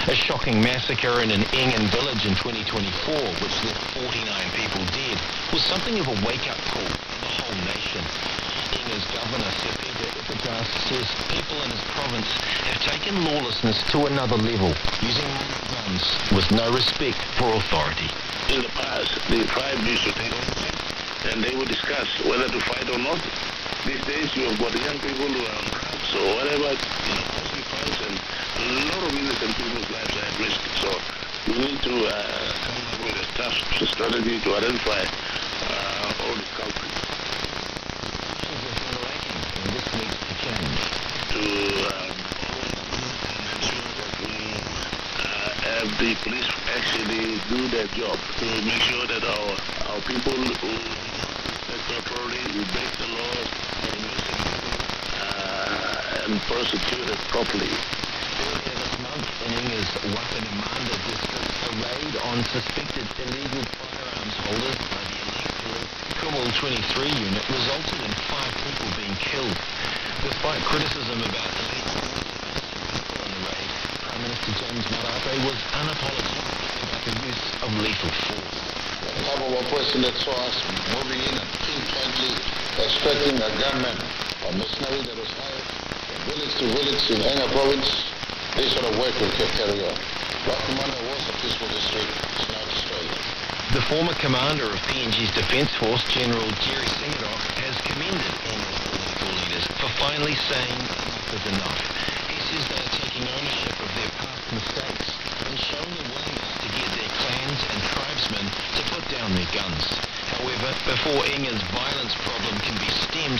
A shocking massacre in an Ingan village in 2024, which left 49 people dead, was something of a wake-up call for the whole nation. Inga's governor, Sir Peter Epitask, says people in his province have taken lawlessness to another level, using guns with no respect for authority. In the past, the tribe used to take ownership, and they would discuss whether to fight or not. These days, you have got young people who are on drugs or whatever, causing fights, and lot of innocent people's lives are at risk. So we need to come up with a task strategy to identify all these culprits. And this needs to change. To ensure that we have the police actually do their job, to make sure that our people who respect properly, who break the laws, are investigated and prosecuted properly. Earlier this month, in Inga's Wakanamanda district, a raid on suspected illegal firearms holders by the elite police Kumal 23 unit resulted in 5 people being killed. Despite criticism about illegal people in the raid, Prime Minister James Marape was unapologetic about the use of lethal force. The type of operation that saw us moving in and pinpointedly extracting a gunman, a mercenary that was hired from village to village in Enga province, this sort of work will carry on. Wakamanda was a peaceful district, it's now destroyed. The former commander of PNG's Defence Force, General Jerry Singadok, has commended Enga's political leaders for finally saying enough is enough. He says they are taking ownership of their past mistakes and showing a willingness to get their clans and tribesmen to put down their guns. However, before Enga's violence problem can be stemmed,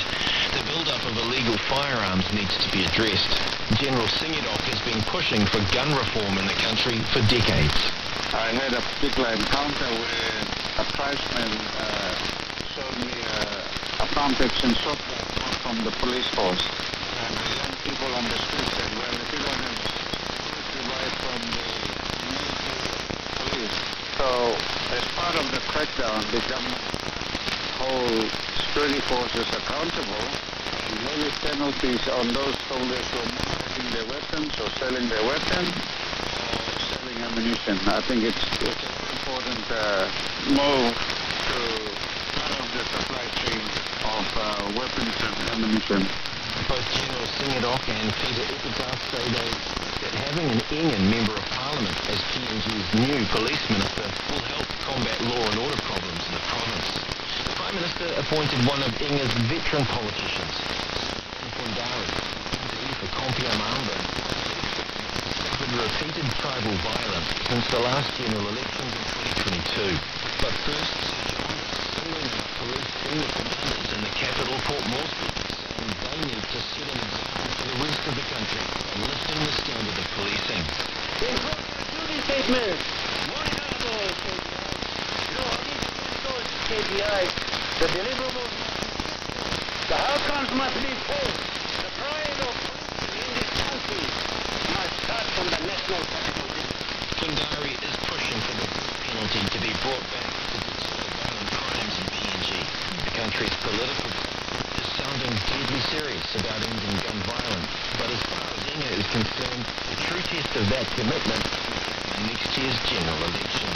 the build-up of illegal firearms needs to be addressed. General Singadok has been pushing for gun reform in the country for decades. I had a particular encounter where a tribesman showed me a pump-action shotgun from the police force. And the young people on the street said, well, if you don't have security right from the military police. So, as part of the crackdown, the government hold security forces accountable and levy penalties on those soldiers who are manufacturing their weapons or selling their weapons or selling ammunition. I think it's an important move to part of the supply chain of weapons and ammunition. Both General Singadok and Peter Epitaph say that having an Ingan Member of Parliament as PNG's new police minister will help combat law and order problems in the province. The Prime Minister appointed one of Inga's veteran politicians, Nkundari, for Kompia Mamba, suffered repeated tribal violence since the last general elections in 2022. But first, singling out police senior commanders in the capital, Port Moresby, saying they need to set an example for the rest of the country by lifting the standard of policing. Duty statement. KPI, the deliverables, the outcomes must be full. The pride of in this country must start from the national capital. Kundari is pushing for the penalty to be brought back to deter violent crimes in PNG. The country's political is sounding deadly serious about ending gun violence, but as far as Inga is concerned, the true test of that commitment is in next year's general election.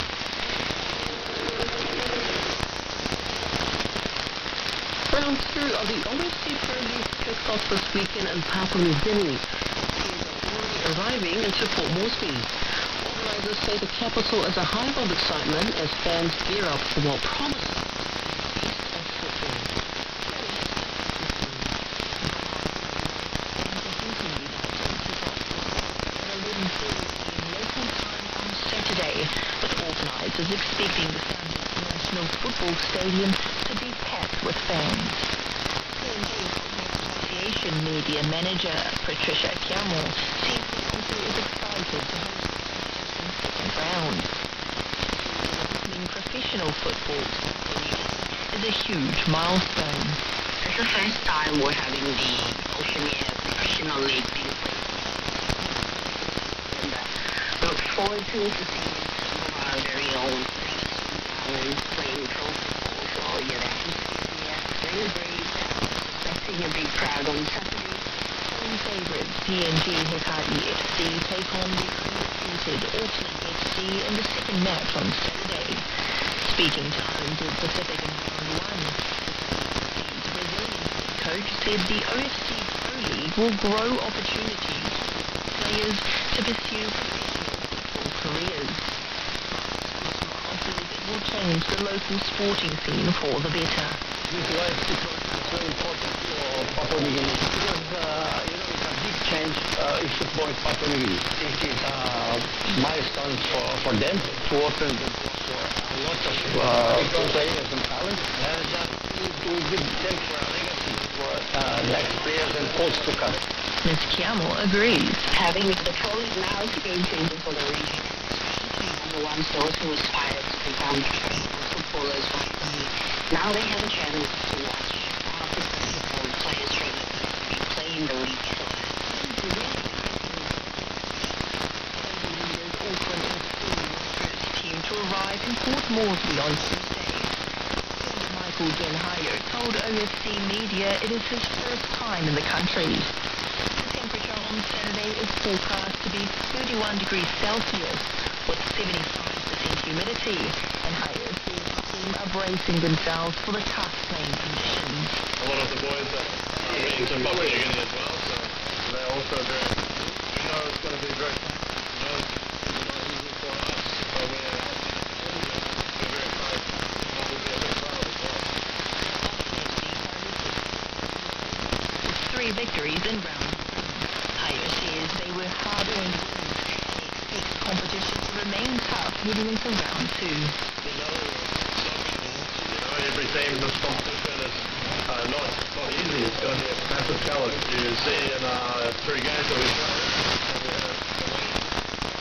Round 2 of the OFC Pro League kicks off this weekend in Papua New Guinea. Teams are already arriving into Port Moresby. Organisers say the capital is a hive of excitement as fans gear up for what promises is expecting the Sunday National Football Stadium to be packed with fans. Association Media Manager Patricia Kiamo says the country is excited to host the second round. Opening professional football is a huge milestone. It's the first time we're having the Oceania Professional League being played. And look forward to seeing our very own playing pro football. So yeah, that is very great. Expecting a big crowd on Saturday. Home favourites PNG Hikari FC take on the undefeated Auckland FC in the second match on Saturday. Speaking to Hunted Pacific in Round 1, the Brazilian coach said the OFC Pro League will grow opportunities for players to pursue professional football careers. It will change the local sporting scene for the better. This is why it's very important for Papua New Guinea because it's a big change in football particularly. It is a milestone for them to open the door for a lot of players and talent, and it will give them for a legacy for next players and coaches to come. Ms. Kiamo agrees. Having the control now is a game changer for the region. The ones those who aspire to become professional footballers like me. Now they have a chance to watch our professional players from the country play in the league. Team to arrive in Port Moresby on Tuesday. Michael Den Heyer told OFC Media it is his first time in the country. The temperature on Saturday is forecast to be 31 degrees Celsius with 75% humidity, and Heyer says the team are bracing themselves for the tough playing conditions. A lot of the boys are meeting some Papua New Guinea as well, so they're also very, we know it's going to be very tough. We know it's not easy for us, but we're very excited. We'll be a bit proud as well. With 3 victories in round 1, Heyer says they were hard-earned wins. He expects competition to remain tough heading into round 2. Every team in this competition is not easy. It's going to be a massive challenge. You see in 3 games that we've played, we have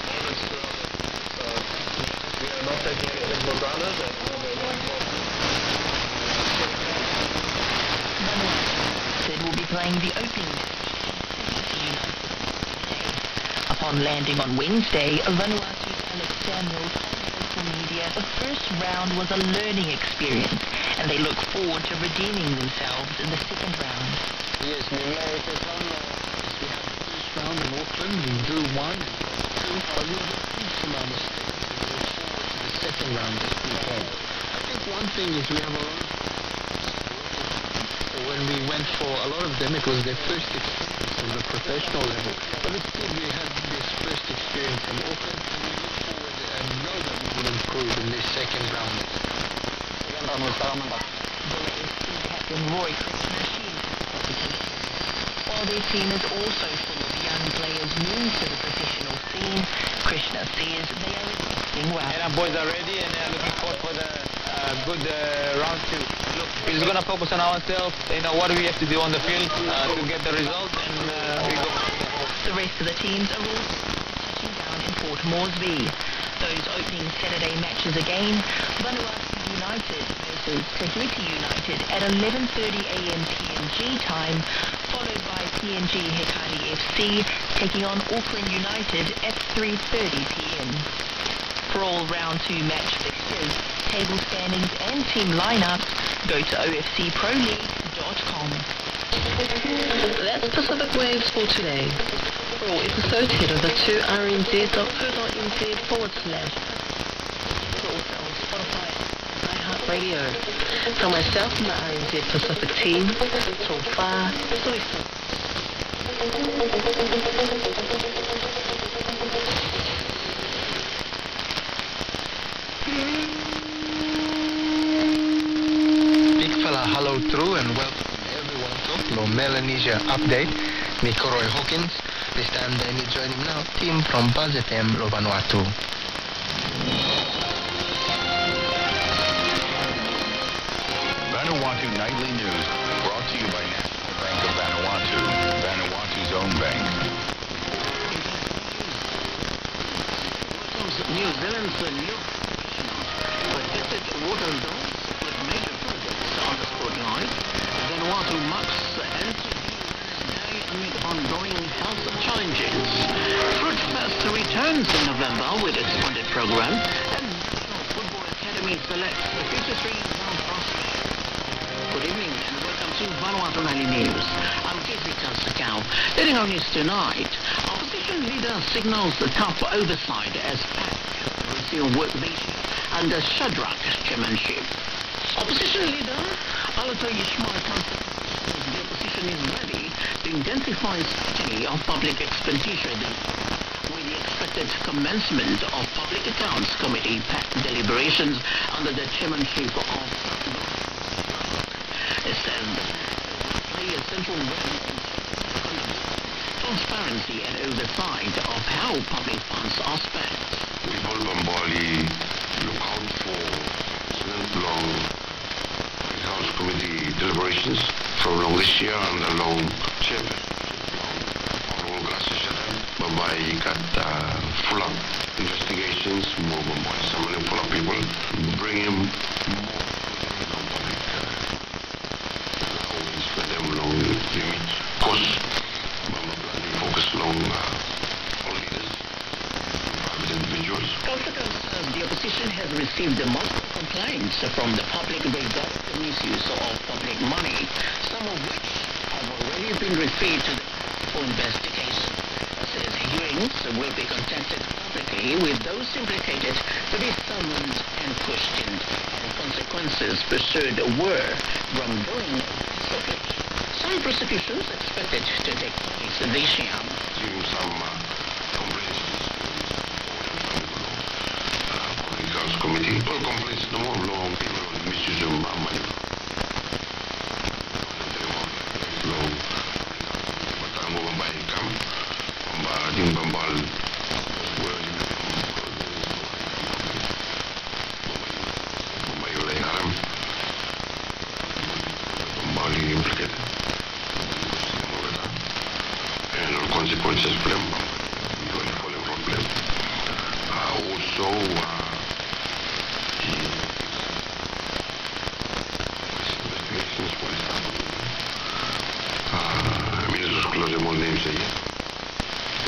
moments throughout it. So we are not taking anything for granted, and we're looking forward. Sid will be playing the opening match. Upon landing on Wednesday, Vanuatu's Alex Samuel told local media the first round was a learning experience, and they look forward to redeeming themselves in the second round. Yes, we have the first round in Auckland, we drew 1, but we improved from our mistakes and we look forward to the second round this weekend. I think one thing is we have a lot of when we went for a lot of them, it was their first experience on the professional level, but it's good we had this first experience in Auckland, and we look forward and know that we will improve in this second round. Captain Roy Krishna shared while their team is also full of young players new to the professional scene, Krishna says they are adjusting well. And our boys are ready and they are looking forward for the good round 2. Look, we're just going to focus on ourselves, what do we have to do on the field to get the result, and we go. The rest of the teams are all touching down in Port Moresby. Those opening Saturday matches again, Vanuatu United versus Tahiti United at 11:30 a.m. PNG time, followed by PNG Hikari FC taking on Auckland United at 3:30 p.m. For all round 2 match fixtures, table standings and team lineups, go to ofcproleague.com. That's Pacific Waves for today. For all episodes, head over to rnz.co.nz/. We're also on Spotify and iHeartRadio. From myself and the RNZ Pacific team, so far, Suisa. Big fella, hello through and welcome everyone to the Melanesia update. Nico Roy Hawkins. This time they need joining now. Team from Buzz FM, Vanuatu. Vanuatu Nightly News, brought to you by National Bank of Vanuatu, Vanuatu's own bank. New Zealand's new protected water zones with major projects on the spotlight. Vanuatu marks the end of Day amid ongoing health challenges. Fruit Fest returns in November with expanded program, and National Football Academy selects the future 3-round prospect. Good evening and welcome to Vanuatu Nightly News. I'm Jessica Sakau. Leading our news tonight, opposition leader signals the tough oversight as PAC resume work meeting under Shadrach chairmanship. Opposition leader Alato Ishmael confirms the opposition is ready to intensify scrutiny of public expenditure with the expected commencement of Public Accounts Committee PAC deliberations under the chairmanship of it says play a central role transparency and oversight of how public funds are spent. People Bambali look out for long House Committee deliberations from long this year and the long chairman. Bambai got full of investigations, more Bambai, some full of people, bring him more public allowance for them long limit costs. Bambai focus long on leaders, private individuals. Consequence, the opposition has received multiple complaints from the public regarding the misuse of public money, some of which have already been referred to for investigation. Hearings will be conducted publicly with those implicated to be summoned and questioned, and consequences pursued were wrongdoing circuit. Some prosecutions expected to take place this year. Some complaints Public House Committee. All complaints no more long people on misuse of money. Bambal implicated and all consequences for them problem. Also investigations for example ministers close all names here.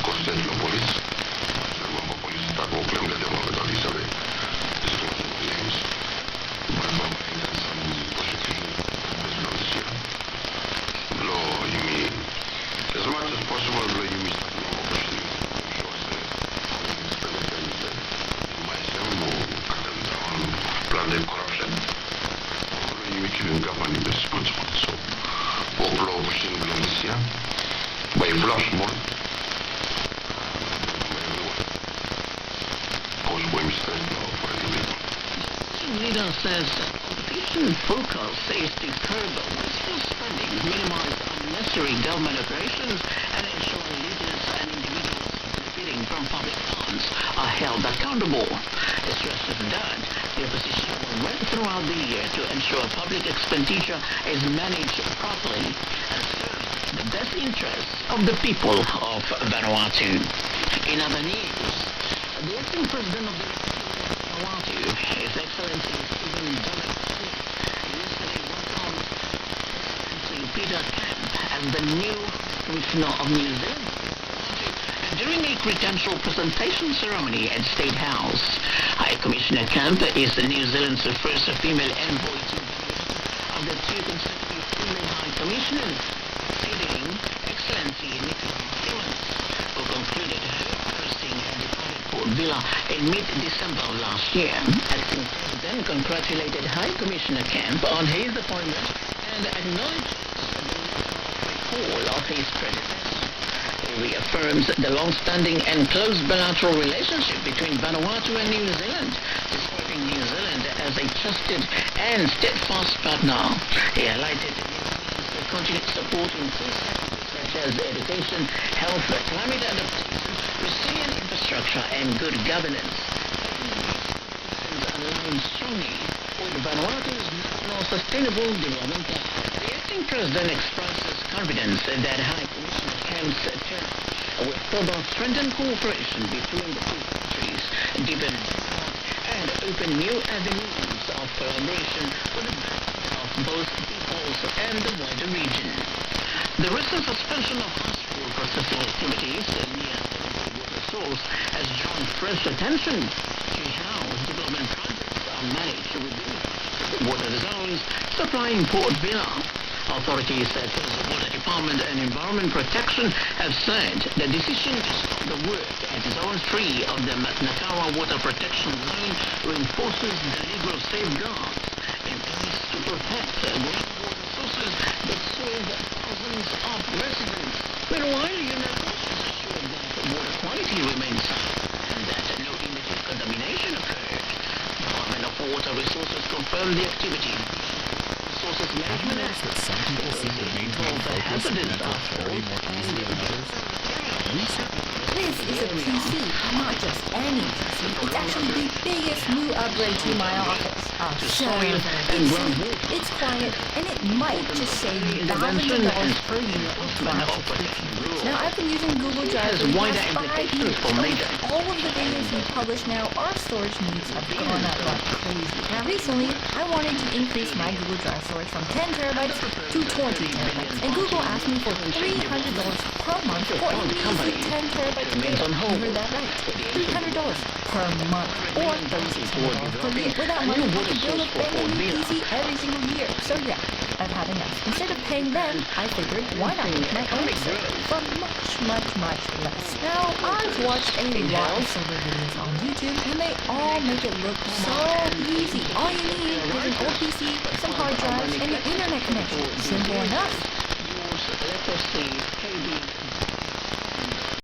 Constant la police. Mama police tak mau claim that they want to be sorry. This is what the names. But Mama has some prosecution this law this year. Law you mean as much as possible law you mean Mama pushing planned corruption. Law you mean government is responsible. So law pushing law this year by flash more. The leader says competition focus is to curb wasteful spending, minimize unnecessary government operations, and ensure leaders and individuals benefiting from public funds are held accountable. It stresses that the opposition will work throughout the year to ensure public expenditure is managed properly and serve the best interests of the people of Vanuatu. In other news, the acting president of the Vanuatu, His Excellency Stephen Dongle, yesterday welcomed Excellency Peter Camp as the new Commissioner of New Zealand during a credential presentation ceremony at State House. High Commissioner Camp is New Zealand's first female envoy to of the two consecutive female High Commissioners, succeeding Excellency Nicola Stevens, who concluded her posting at the Port Villa in mid-December of last year. Acting President congratulated High Commissioner Camp on his appointment and acknowledged the recall of his predecessor. He reaffirms the long-standing and close bilateral relationship between Vanuatu and New Zealand, describing New Zealand as a trusted and steadfast partner. He highlighted the continued support in key sectors such as education, health, climate adaptation, resilient infrastructure, and good governance. Align strongly with Vanuatu's National Sustainable Development Plan. The acting president expresses confidence that High Commissioner Camp's term will further strengthen cooperation between the two countries, deepen and open new avenues of collaboration for the benefit of both peoples and the wider region. The recent suspension of household processing activities near the water source has drawn fresh attention to how development projects are managed within water zones supplying Port Vila. Authorities such as the Water Department and Environment Protection have said the decision to stop the work at Zone 3 of the Nakawa Water Protection Zone reinforces the legal safeguards in place to protect groundwater sources that serve thousands of residents. Meanwhile, United Nations assured that water quality remains sound and that no immediate contamination occurred. The Department of Water Resources confirmed the activity. Resources Management Act that some people seem to maintain focus and mental clarity more easily than others? This is a PC, not just any PC. It's actually the biggest new upgrade to my office. It's quiet, and it might just save you thousands of dollars per year on cloud subscription. Now, I've been using Google Drive for the past 5 years. All of the videos we publish now, our storage needs have gone up like crazy. Now, recently, I wanted to increase my Google Drive storage from 10 terabytes to 20 terabytes, and Google asked me for $300 per month for a measly 10 terabytes of data. You heard that right. $300 per month, or $3,600 per year. Without money, I could build a brand new PC every single year. So yeah, I've had enough. Instead of paying them, I figured, why not make my own server for much less. Now, I've watched a lot of server videos on YouTube, and they all make it look so easy. All you need is an old PC, some hard drives, and an internet connection. Simple enough. Let us see.